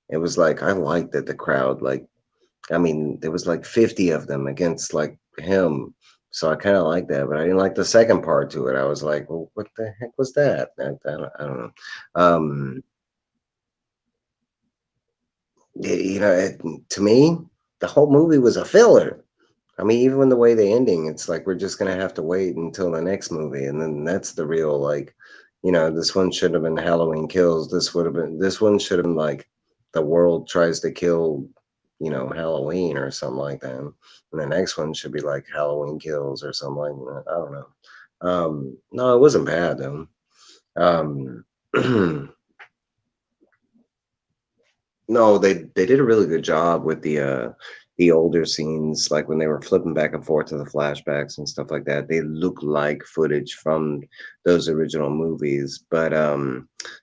It was like I liked that the crowd like I mean there was like 50 of them against like him. So I kind of like that, but I didn't like the second part to it. I was like, well, what the heck was that? I don't know. Um, to me, the whole movie was a filler. I mean, even the way the ending, it's like we're just gonna have to wait until the next movie, and then that's the real like, this one should have been Halloween Kills. This one should have been like the world tries to kill, Halloween or something like that. And the next one should be like Halloween Kills or something like that. I don't know. No, it wasn't bad though. Um, No, they did a really good job with the older scenes, like when they were flipping back and forth to the flashbacks and stuff like that. They look like footage from those original movies, but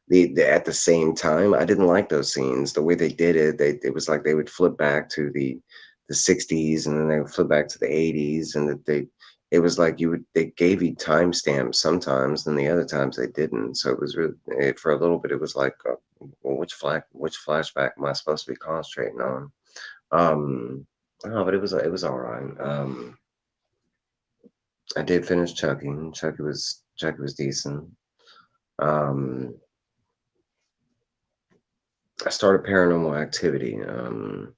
the at the same time, I didn't like those scenes. The way they did it, it was like they would flip back to the 60s and then they would flip back to the 80s, and that it was like they gave you timestamps sometimes, and the other times they didn't. So it was really for a little bit. It was like well, which flashback am I supposed to be concentrating on? No, but it was all right. I did finish Chucky. Chucky was decent. Um, I started Paranormal Activity. I don't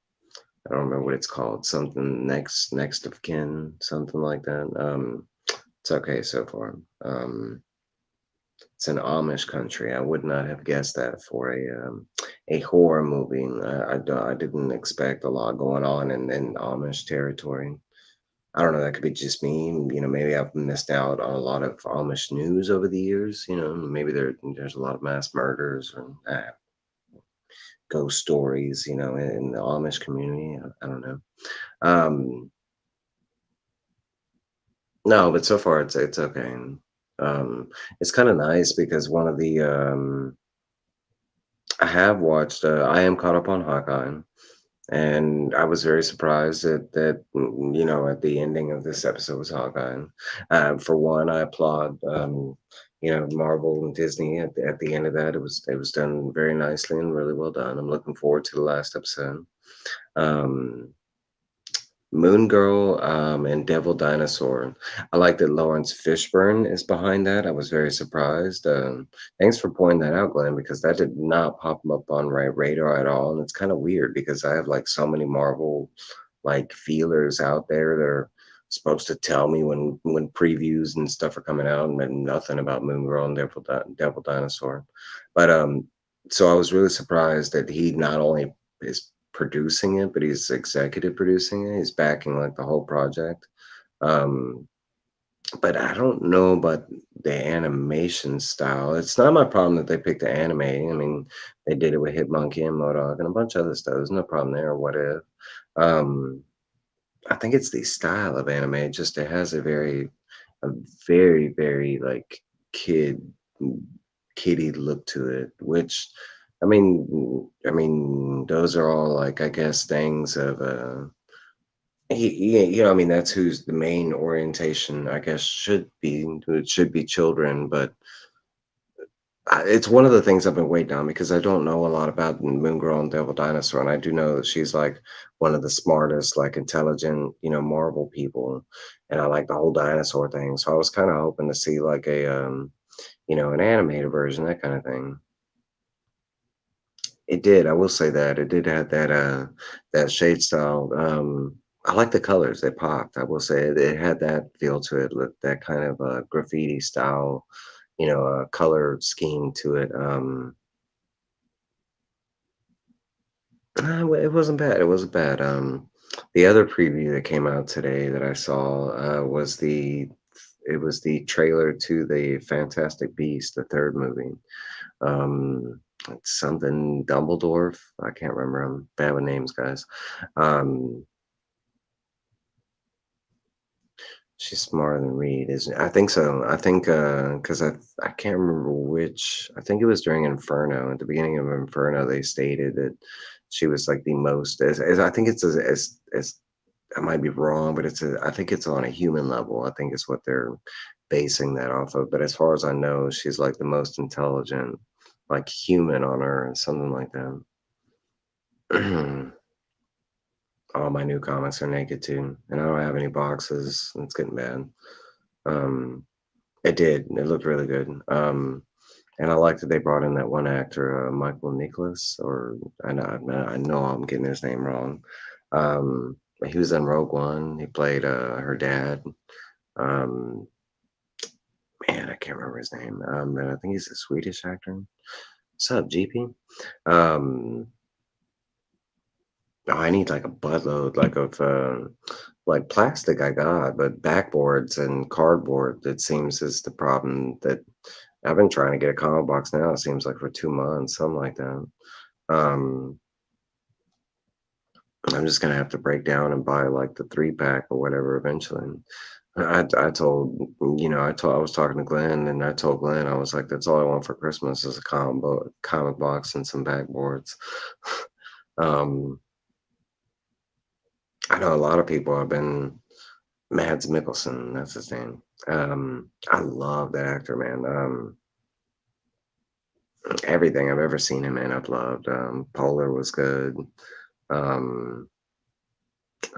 remember what it's called. Something next of kin, something like that. It's okay so far. It's an Amish country. I would not have guessed that for a horror movie. I didn't expect a lot going on in Amish territory. I don't know. That could be just me. Maybe I've missed out on a lot of Amish news over the years. Maybe there's a lot of mass murders or ghost stories. In the Amish community. I don't know. Um, no, but so far it's okay. Um, it's kind of nice because one of the I have watched. I am caught up on Hawkeye, and I was very surprised that at the ending of this episode was Hawkeye. For one, I applaud Marvel and Disney at the end of that. It was done very nicely and really well done. I'm looking forward to the last episode. Um, Moon Girl, and Devil Dinosaur. I like that Lawrence Fishburne is behind that. I was very surprised. Thanks for pointing that out, Glenn, because that did not pop up on my radar at all. And it's kind of weird because I have like so many Marvel like feelers out there that are supposed to tell me when previews and stuff are coming out, and nothing about Moon Girl and Devil Dinosaur. But so I was really surprised that he not only is producing it, but he's executive producing it. He's backing like the whole project. Um, but I don't know about the animation style. It's not my problem that they picked the anime. I mean, they did it with Hitmonkey and Modok and a bunch of other stuff. There's no problem there. What if? Um, I think it's the style of anime. It has a very, very like kid, kiddie look to it. Which, those are all like I guess things of I mean that's who's the main orientation. I guess should be it should be children, but it's one of the things I've been waiting on because I don't know a lot about Moon Girl and Devil Dinosaur, and I do know that she's like one of the smartest, like intelligent, Marvel people, and I like the whole dinosaur thing. So I was kind of hoping to see like an animated version, that kind of thing. It did. I will say that it did have that shade style. I like the colors; they popped. I will say it had that feel to it, with that kind of graffiti style, color scheme to it. It wasn't bad. It wasn't bad. The other preview that came out today that I saw was the trailer to the Fantastic Beast, the third movie. It's something Dumbledore. I can't remember. I'm bad with names, guys. Um, she's smarter than Reed, isn't I think so. I think because I can't remember which. I think it was during Inferno. At the beginning of Inferno, they stated that she was like the most. As I think it's as I might be wrong, but I think it's on a human level. I think it's what they're basing that off of. But as far as I know, she's like the most intelligent, like human on Earth, something like that. All my new comics are naked too, and I don't have any boxes. It's getting bad. Um, it did. It looked really good. And I like that they brought in that one actor, Michael Nicholas, or I know I'm getting his name wrong. He was in Rogue One. He played her dad. Um, man, I can't remember his name. And I think he's a Swedish actor. What's up, GP? Um, oh, I need like a buttload, like of like plastic. I got, but backboards and cardboard. It seems is the problem that I've been trying to get a comic box now. It seems like for 2 months, something like that. Um, I'm just gonna have to break down and buy like the 3 pack or whatever eventually. I told I was talking to Glenn and I told Glenn I was like that's all I want for Christmas is a comic box and some backboards. um, I know a lot of people have been Mads Mikkelsen, that's his name. I love that actor, man. Everything I've ever seen him in, I've loved. Polar was good. Um,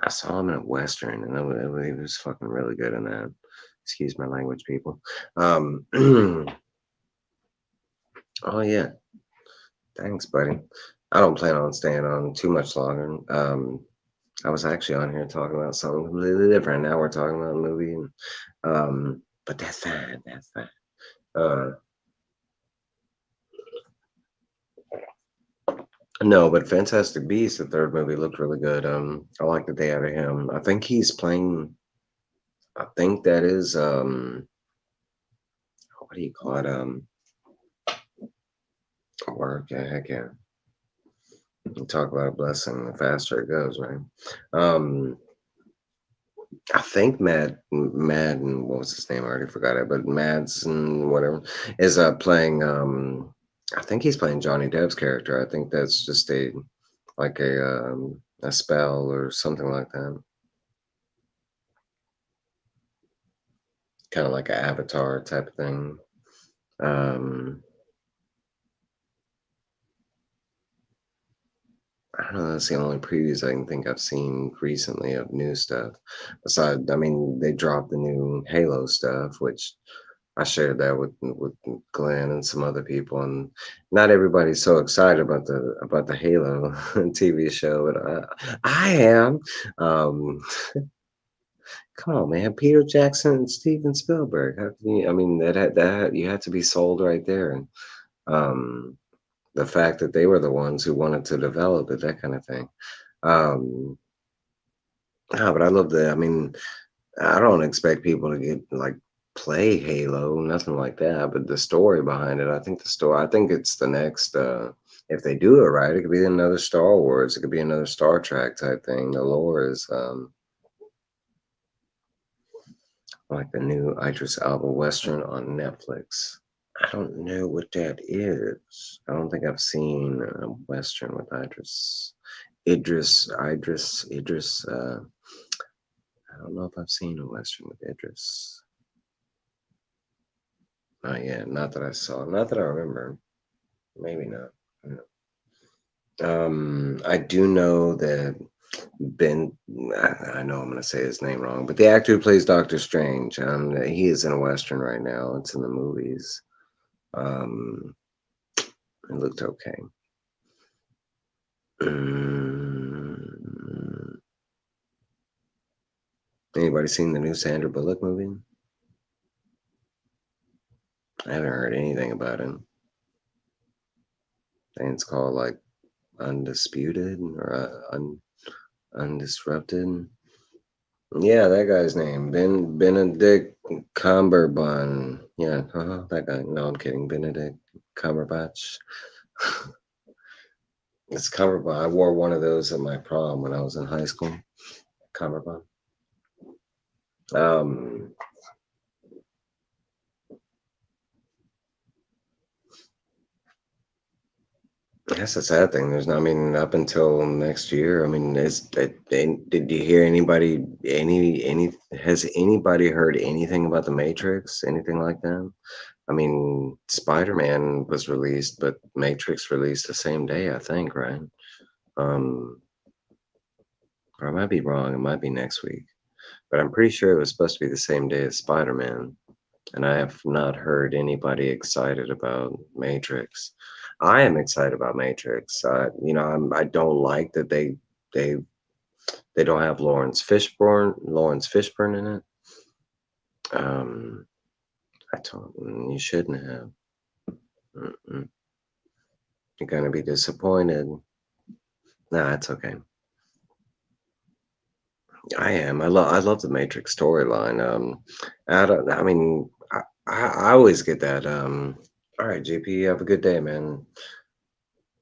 I saw him in a Western, and he was fucking really good in that. Excuse my language, people. Oh yeah, thanks, buddy. I don't plan on staying on too much longer. I was actually on here talking about something completely different. Now we're talking about a movie, and, but that's fine. That's fine. Uh, no, but Fantastic Beasts, the third movie, looked really good. I like the day out of him. I think he's playing. I think that is what do you call it? Work. Yeah, heck yeah. You talk about a blessing. The faster it goes, right? Um, I think Madden, what was his name? I already forgot it, but Madsen, whatever, is playing. I think he's playing Johnny Depp's character. I think that's just a spell or something like that. Kind of like an avatar type of thing. Um, I don't know. That's the only previews I can think I've seen recently of new stuff. Besides, I mean, they dropped the new Halo stuff, which I shared that with Glenn and some other people, and not everybody's so excited about the Halo TV show, but I am. Um, Come on, man, Peter Jackson and Steven Spielberg. How can you? I mean, that you had to be sold right there, and um, the fact that they were the ones who wanted to develop it, that kind of thing. Um, but I love the. I mean, I don't expect people to get like play Halo, nothing like that. But the story behind it, I think the story, I think it's the next. If they do it right, it could be another Star Wars. It could be another Star Trek type thing. The lore is like the new Idris Elba Western on Netflix. I don't know what that is. I don't think I've seen a Western with Idris. I don't know if I've seen a Western with Idris. Not yet. Not that I saw. Not that I remember. Maybe not. I don't know. I do know that Ben. I know I'm going to say his name wrong, but the actor who plays Doctor Strange, he is in a Western right now. It's in the movies. Um, it looked okay. Mm, Anybody seen the new Sandra Bullock movie? I haven't heard anything about it. I think it's called like Undisputed or Undisrupted. Yeah, that guy's name, Benedict Cumberbund. Yeah, that guy. No, I'm kidding. Benedict Cumberbatch. It's Cumberbund. I wore one of those at my prom when I was in high school. Cumberbund. Um, That's a sad thing. There's not. I mean, up until next year. I mean, did you hear anybody? Has anybody heard anything about the Matrix? Anything like that? I mean, Spider-Man was released, but Matrix released the same day, I think, right? Um, or I might be wrong. It might be next week, but I'm pretty sure it was supposed to be the same day as Spider-Man. And I have not heard anybody excited about Matrix. I am excited about Matrix. I don't like that they they don't have Lawrence Fishburne in it. Um, I told them you shouldn't have. Mm-mm. You're gonna be disappointed. Nah, it's okay. I love the Matrix storyline. I don't. I mean, I always get that. All right, JP, have a good day, man.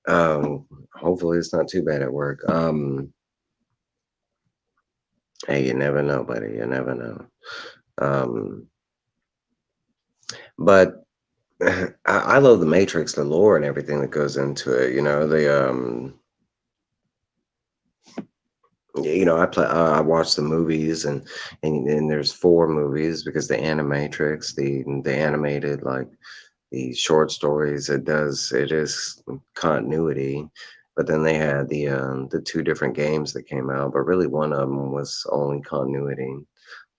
Hopefully it's not too bad at work. Hey, you never know, buddy. You never know. Um, but I love the Matrix, the lore, and everything that goes into it. I watch the movies, and there's four movies because the Animatrix, the animated like the short stories. It is continuity, but then they had the two different games that came out, but really one of them was only continuity.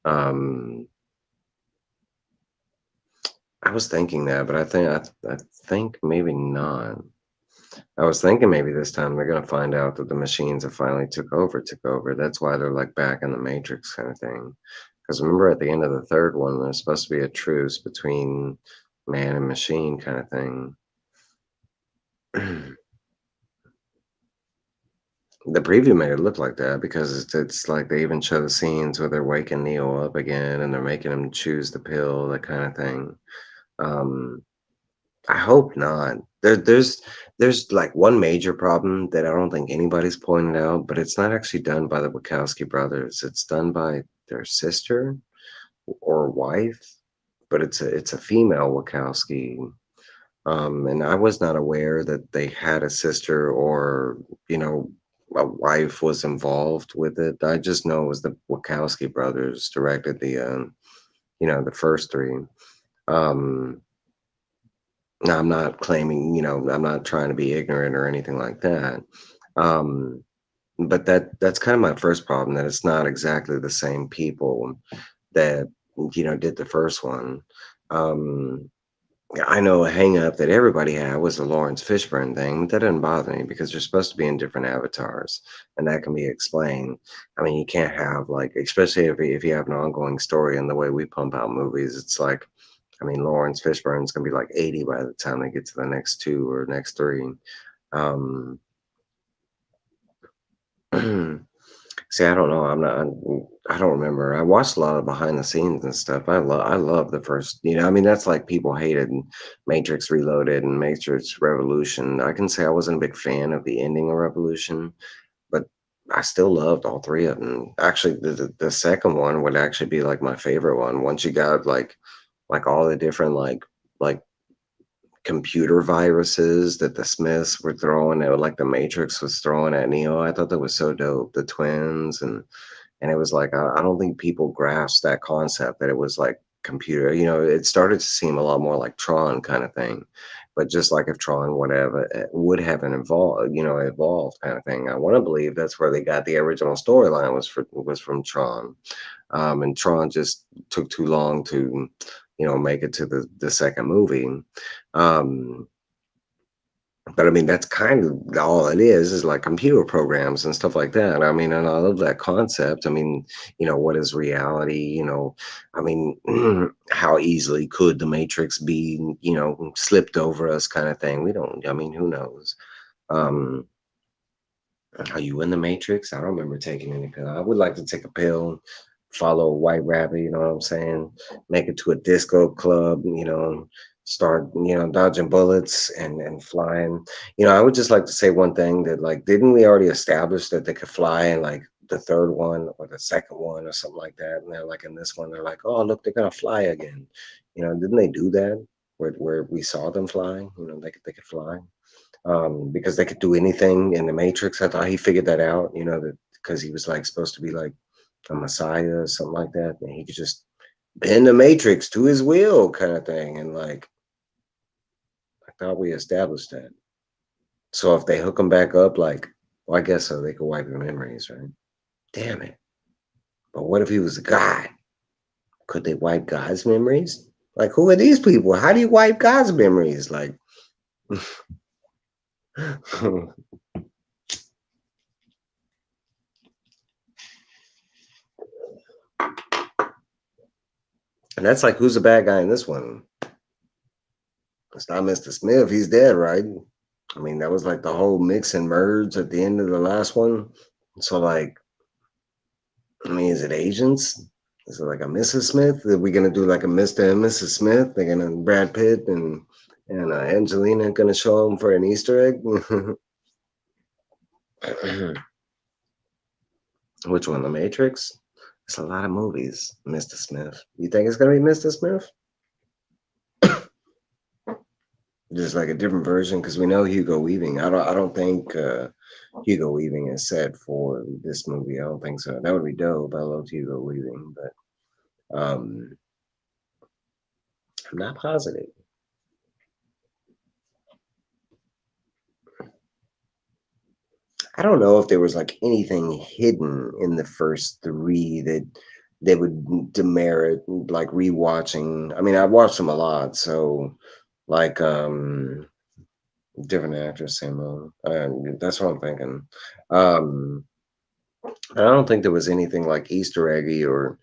Um, I was thinking that, but I think maybe not. I was thinking maybe this time they're gonna find out that the machines have finally took over. That's why they're like back in the Matrix kind of thing. Because remember at the end of the third one, there's supposed to be a truce between man and machine kind of thing. The preview made it look like that because it's like they even show the scenes where they're waking Neo up again and they're making him choose the pill, that kind of thing. Um, I hope not. There's like one major problem that I don't think anybody's pointed out, but it's not actually done by the Wachowski brothers. It's done by their sister or wife, but it's a female Wachowski. And I was not aware that they had a sister or, you know, a wife was involved with it. I just know it was the Wachowski brothers directed the first three. Um, Now, I'm not claiming, I'm not trying to be ignorant or anything like that. Um, but that's kind of my first problem, that it's not exactly the same people that, did the first one. Um, yeah, I know a hang up that everybody had was the Lawrence Fishburne thing, but that doesn't bother me because they're supposed to be in different avatars, and that can be explained. I mean, you can't have like, especially if you have an ongoing story and the way we pump out movies, it's like, I mean, Lawrence Fishburne's gonna be like 80 by the time they get to the next two or next three. Um, See, I don't know. I don't remember. I watched a lot of behind the scenes and stuff. I love the first, I mean, that's like people hated Matrix Reloaded and Matrix Revolution. I can say I wasn't a big fan of the ending of Revolution, but I still loved all three of them. Actually, the second one would actually be like my favorite one. Once you got like all the different like computer viruses that the Smiths were throwing at, like the Matrix was throwing at Neo. I thought that was so dope. The twins and it was like I don't think people grasped that concept that it was like computer. It started to seem a lot more like Tron kind of thing, but just like if Tron would have an evolved kind of thing. I want to believe that's where they got the original storyline was from Tron, and Tron just took too long to make it to the second movie. Um, but I mean, that's kind of all it is like computer programs and stuff like that. I mean, and I love that concept. I mean, what is reality? I mean, how easily could the Matrix be, slipped over us kind of thing? We don't, I mean, who knows? Um, are you in the Matrix? I don't remember taking any pill. I would like to take a pill, follow a white rabbit, you know what I'm saying? Make it to a disco club, start, dodging bullets and flying. I would just like to say one thing that like, didn't we already establish that they could fly in like the third one or the second one or something like that? And they're like in this one, they're like, oh look, they're gonna fly again. Didn't they do that? Where we saw them fly, they could fly, because they could do anything in the Matrix. I thought he figured that out, that because he was like supposed to be like a messiah or something like that, and he could just bend the Matrix to his will, kind of thing. And like, I thought we established that. So if they hook him back up, like, well, I guess so they could wipe your memories, right? Damn it! But what if he was a god? Could they wipe God's memories? Like, who are these people? How do you wipe God's memories? Like, and that's like, who's the bad guy in this one? It's not Mr. Smith. He's dead, right? I mean, that was like the whole mix and merge at the end of the last one. So, like, I mean, is it agents? Is it like a Mrs. Smith? Are we gonna do like a Mr. and Mrs. Smith? They're gonna Brad Pitt and Angelina gonna show them for an Easter egg? Which one? The Matrix? It's a lot of movies. Mr. Smith. You think it's gonna be Mr. Smith? Just like a different version, because we know Hugo Weaving. I don't think Hugo Weaving is set for this movie. I don't think so. That would be dope. I love Hugo Weaving, but I'm not positive. I don't know if there was like anything hidden in the first three that they would demerit like rewatching. I mean, I watched them a lot, so like Different actress, same role. That's what I'm thinking. Um, I don't think there was anything like Easter eggy or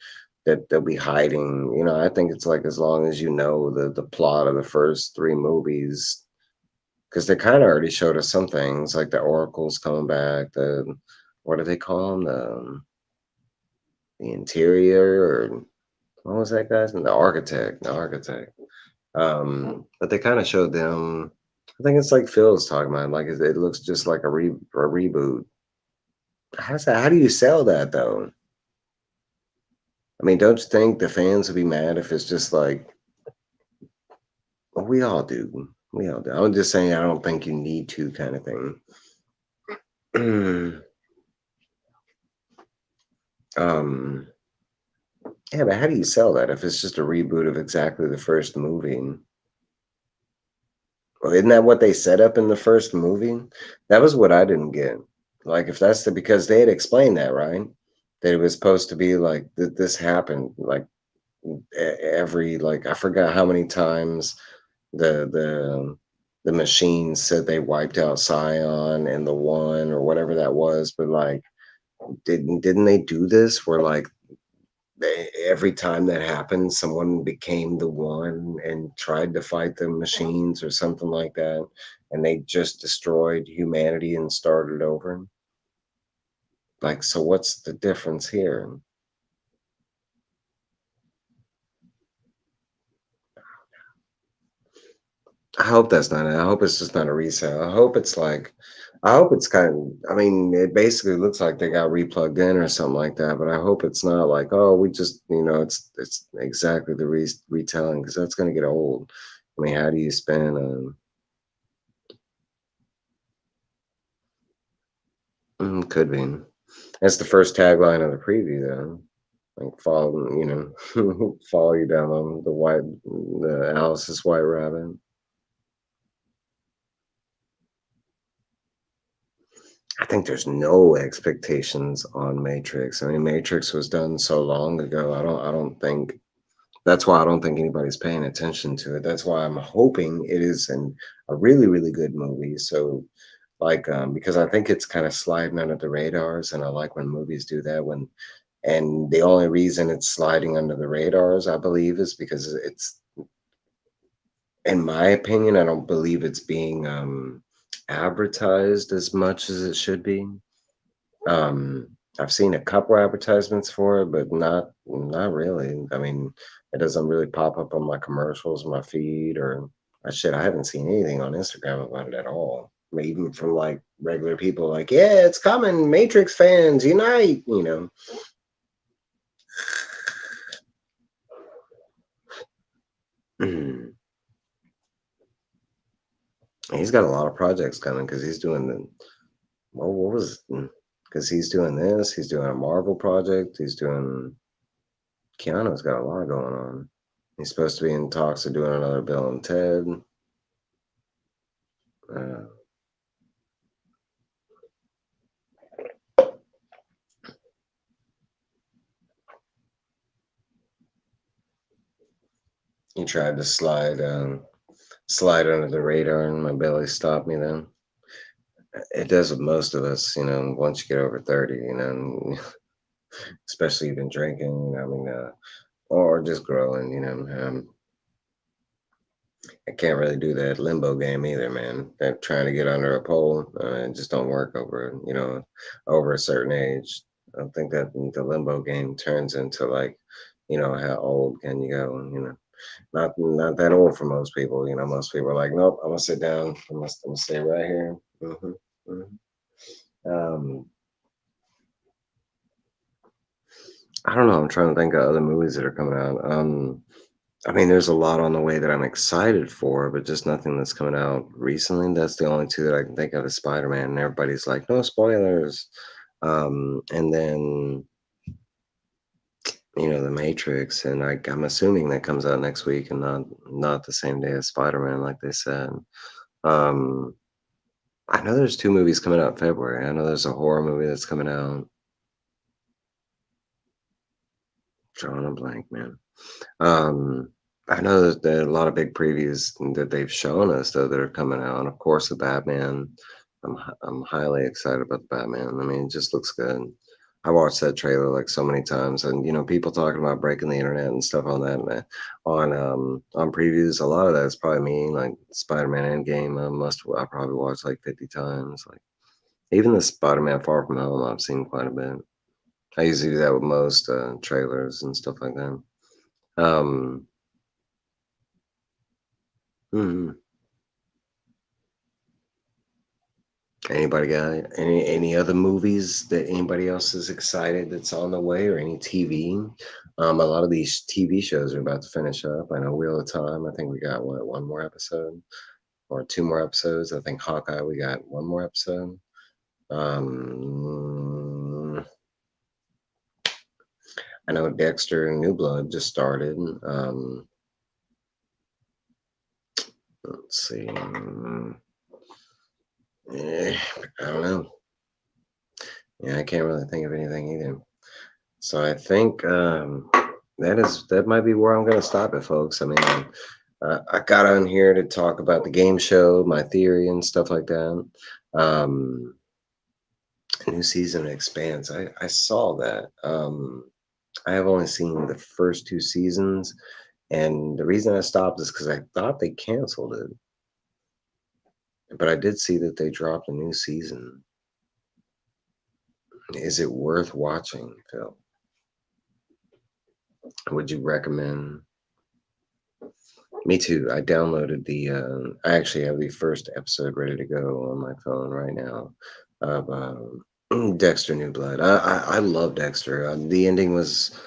that they'll be hiding. I think it's like as long as you know the plot of the first three movies, because they kind of already showed us some things like the oracles coming back. The what do they call them? The interior or what was that guy's name? The architect. The architect. But they kind of showed them. I think it's like Phil's talking about. Like it looks just like a reboot. How do you sell that though? I mean, don't you think the fans would be mad if it's just like, well, we all do. We all do. I'm just saying, I don't think you need to kind of thing. um, yeah, but how do you sell that if it's just a reboot of exactly the first movie? Well, isn't that what they set up in the first movie? That was what I didn't get. Like, if that's because they had explained that, right? That it was supposed to be like that this happened like every like I forgot how many times the machine said they wiped out Scion and the one or whatever that was, but like didn't they do this where like every time that happened, someone became the one and tried to fight the machines or something like that, and they just destroyed humanity and started over? Like, so what's the difference here? I hope that's not it. I hope it's just not a resale. I hope it's kind of, I mean, it basically looks like they got replugged in or something like that, but I hope it's not like, oh, we just, it's exactly the retelling because that's going to get old. I mean, how do you spend, could be. That's the first tagline of the preview, though. Like, follow you down on the Alice's White Rabbit. I think there's no expectations on Matrix. I mean, Matrix was done so long ago. I don't think that's why I don't think anybody's paying attention to it. That's why I'm hoping it is a really, really good movie. So like because I think it's kind of sliding under the radars and I like when movies do that and the only reason it's sliding under the radars, I believe, is because it's in my opinion, I don't believe it's being advertised as much as it should be. I've seen a couple advertisements for it, but not really. I mean, it doesn't really pop up on my commercials, my feed, or shit. I haven't seen anything on Instagram about it at all. I mean, even from like regular people, like, yeah, it's coming, Matrix fans unite. He's got a lot of projects coming because he's doing the well, what was because he's doing this, he's doing a Marvel project, he's doing Keanu's got a lot going on. He's supposed to be in talks of doing another Bill and Ted. Uh, he tried to slide under the radar, and my belly stopped me. Then it does with most of us, Once you get over 30, especially you've been drinking, I mean, or just growing, I can't really do that limbo game either, man. That trying to get under a pole, it just don't work over a certain age. I think that the limbo game turns into like, how old can you go? Not that old for most people. Most people are like, nope, I'm gonna sit down. I'm gonna stay right here. Hmm. Um, I don't know. I'm trying to think of other movies that are coming out. I mean, there's a lot on the way that I'm excited for, but just nothing that's coming out recently. That's the only two that I can think of is Spider-Man, and everybody's like, no spoilers. And then The Matrix, and I'm assuming that comes out next week and not the same day as Spider-Man, like they said. Um, I know there's two movies coming out in February. I know there's a horror movie that's coming out. Drawing a blank, man. Um, I know that there are a lot of big previews that they've shown us though that are coming out. Of course, the Batman. I'm highly excited about the Batman. I mean, it just looks good. I watched that trailer like so many times, and people talking about breaking the internet and stuff on that, man, on previews. A lot of that's probably me. Like Spider-Man Endgame, I probably watched like 50 times. Like even the Spider-Man Far From Home, I've seen quite a bit. I usually do that with most trailers and stuff like that. Um, mhm. Anybody got any other movies that anybody else is excited that's on the way, or any TV? A lot of these TV shows are about to finish up. I know Wheel of Time. I think we got what, one more episode or two more episodes. I think Hawkeye, we got one more episode. Um, I know Dexter and New Blood just started. Let's see. Eh, I don't know. Yeah, I can't really think of anything either. So I think that might be where I'm going to stop it, folks. I mean, I got on here to talk about the game show, my theory, and stuff like that. Um, New season of Expanse. I saw that. I have only seen the first two seasons, and the reason I stopped is because I thought they canceled it, but I did see that they dropped a new season. Is it worth watching, Phil? Would you recommend? Me too. I downloaded I actually have the first episode ready to go on my phone right now of Dexter New Blood. I love Dexter. The ending was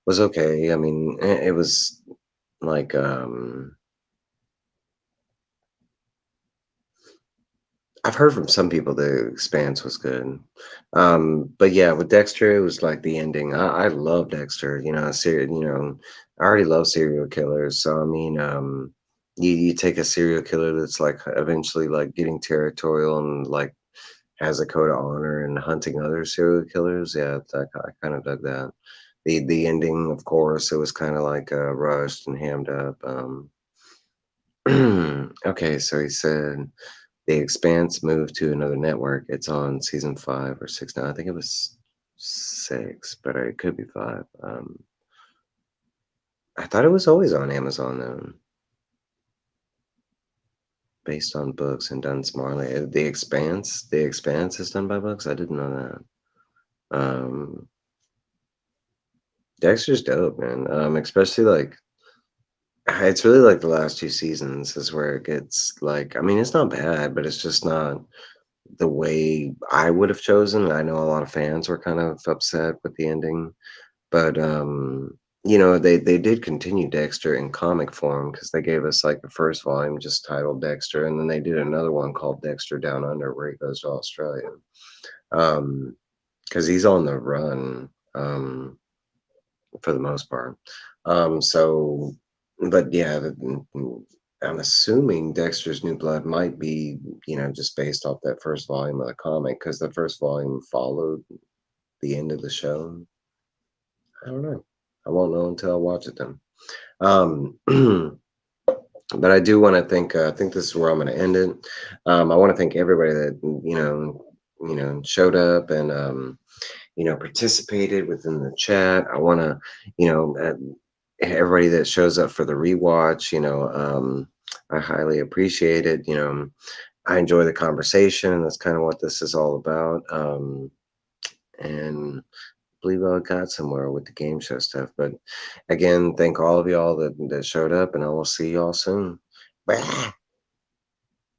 okay. I mean, it was like I've heard from some people the Expanse was good. But yeah, with Dexter, it was like the ending. I love Dexter. I already love serial killers. So I mean, you take a serial killer that's like eventually like getting territorial and like has a code of honor and hunting other serial killers. Yeah, I kind of dug that. The ending, of course, it was kind of like rushed and hammed up. Okay, so he said. The Expanse moved to another network. It's on season 5 or 6 now. I think it was 6, but it could be 5. I thought it was always on Amazon though, based on books and done smartly. The Expanse is done by books. I didn't know that. Dexter's dope, man. Especially like it's really like the last 2 seasons is where it gets like I mean, it's not bad, but it's just not the way I would have chosen. I know a lot of fans were kind of upset with the ending. But, they did continue Dexter in comic form because they gave us, like, the first volume just titled Dexter, and then they did another one called Dexter Down Under where he goes to Australia. Because he's on the run, for the most part. So but yeah, I'm assuming Dexter's New Blood might be, just based off that first volume of the comic because the first volume followed the end of the show. I don't know. I won't know until I watch it then. Um, but I do want to thank. I think this is where I'm going to end it. I want to thank everybody that showed up and participated within the chat. I want to, everybody that shows up for the rewatch. I highly appreciate it. I enjoy the conversation, and that's kind of what this is all about. And believe I got somewhere with the game show stuff. But again, thank all of y'all that showed up, and I will see y'all soon. Bye.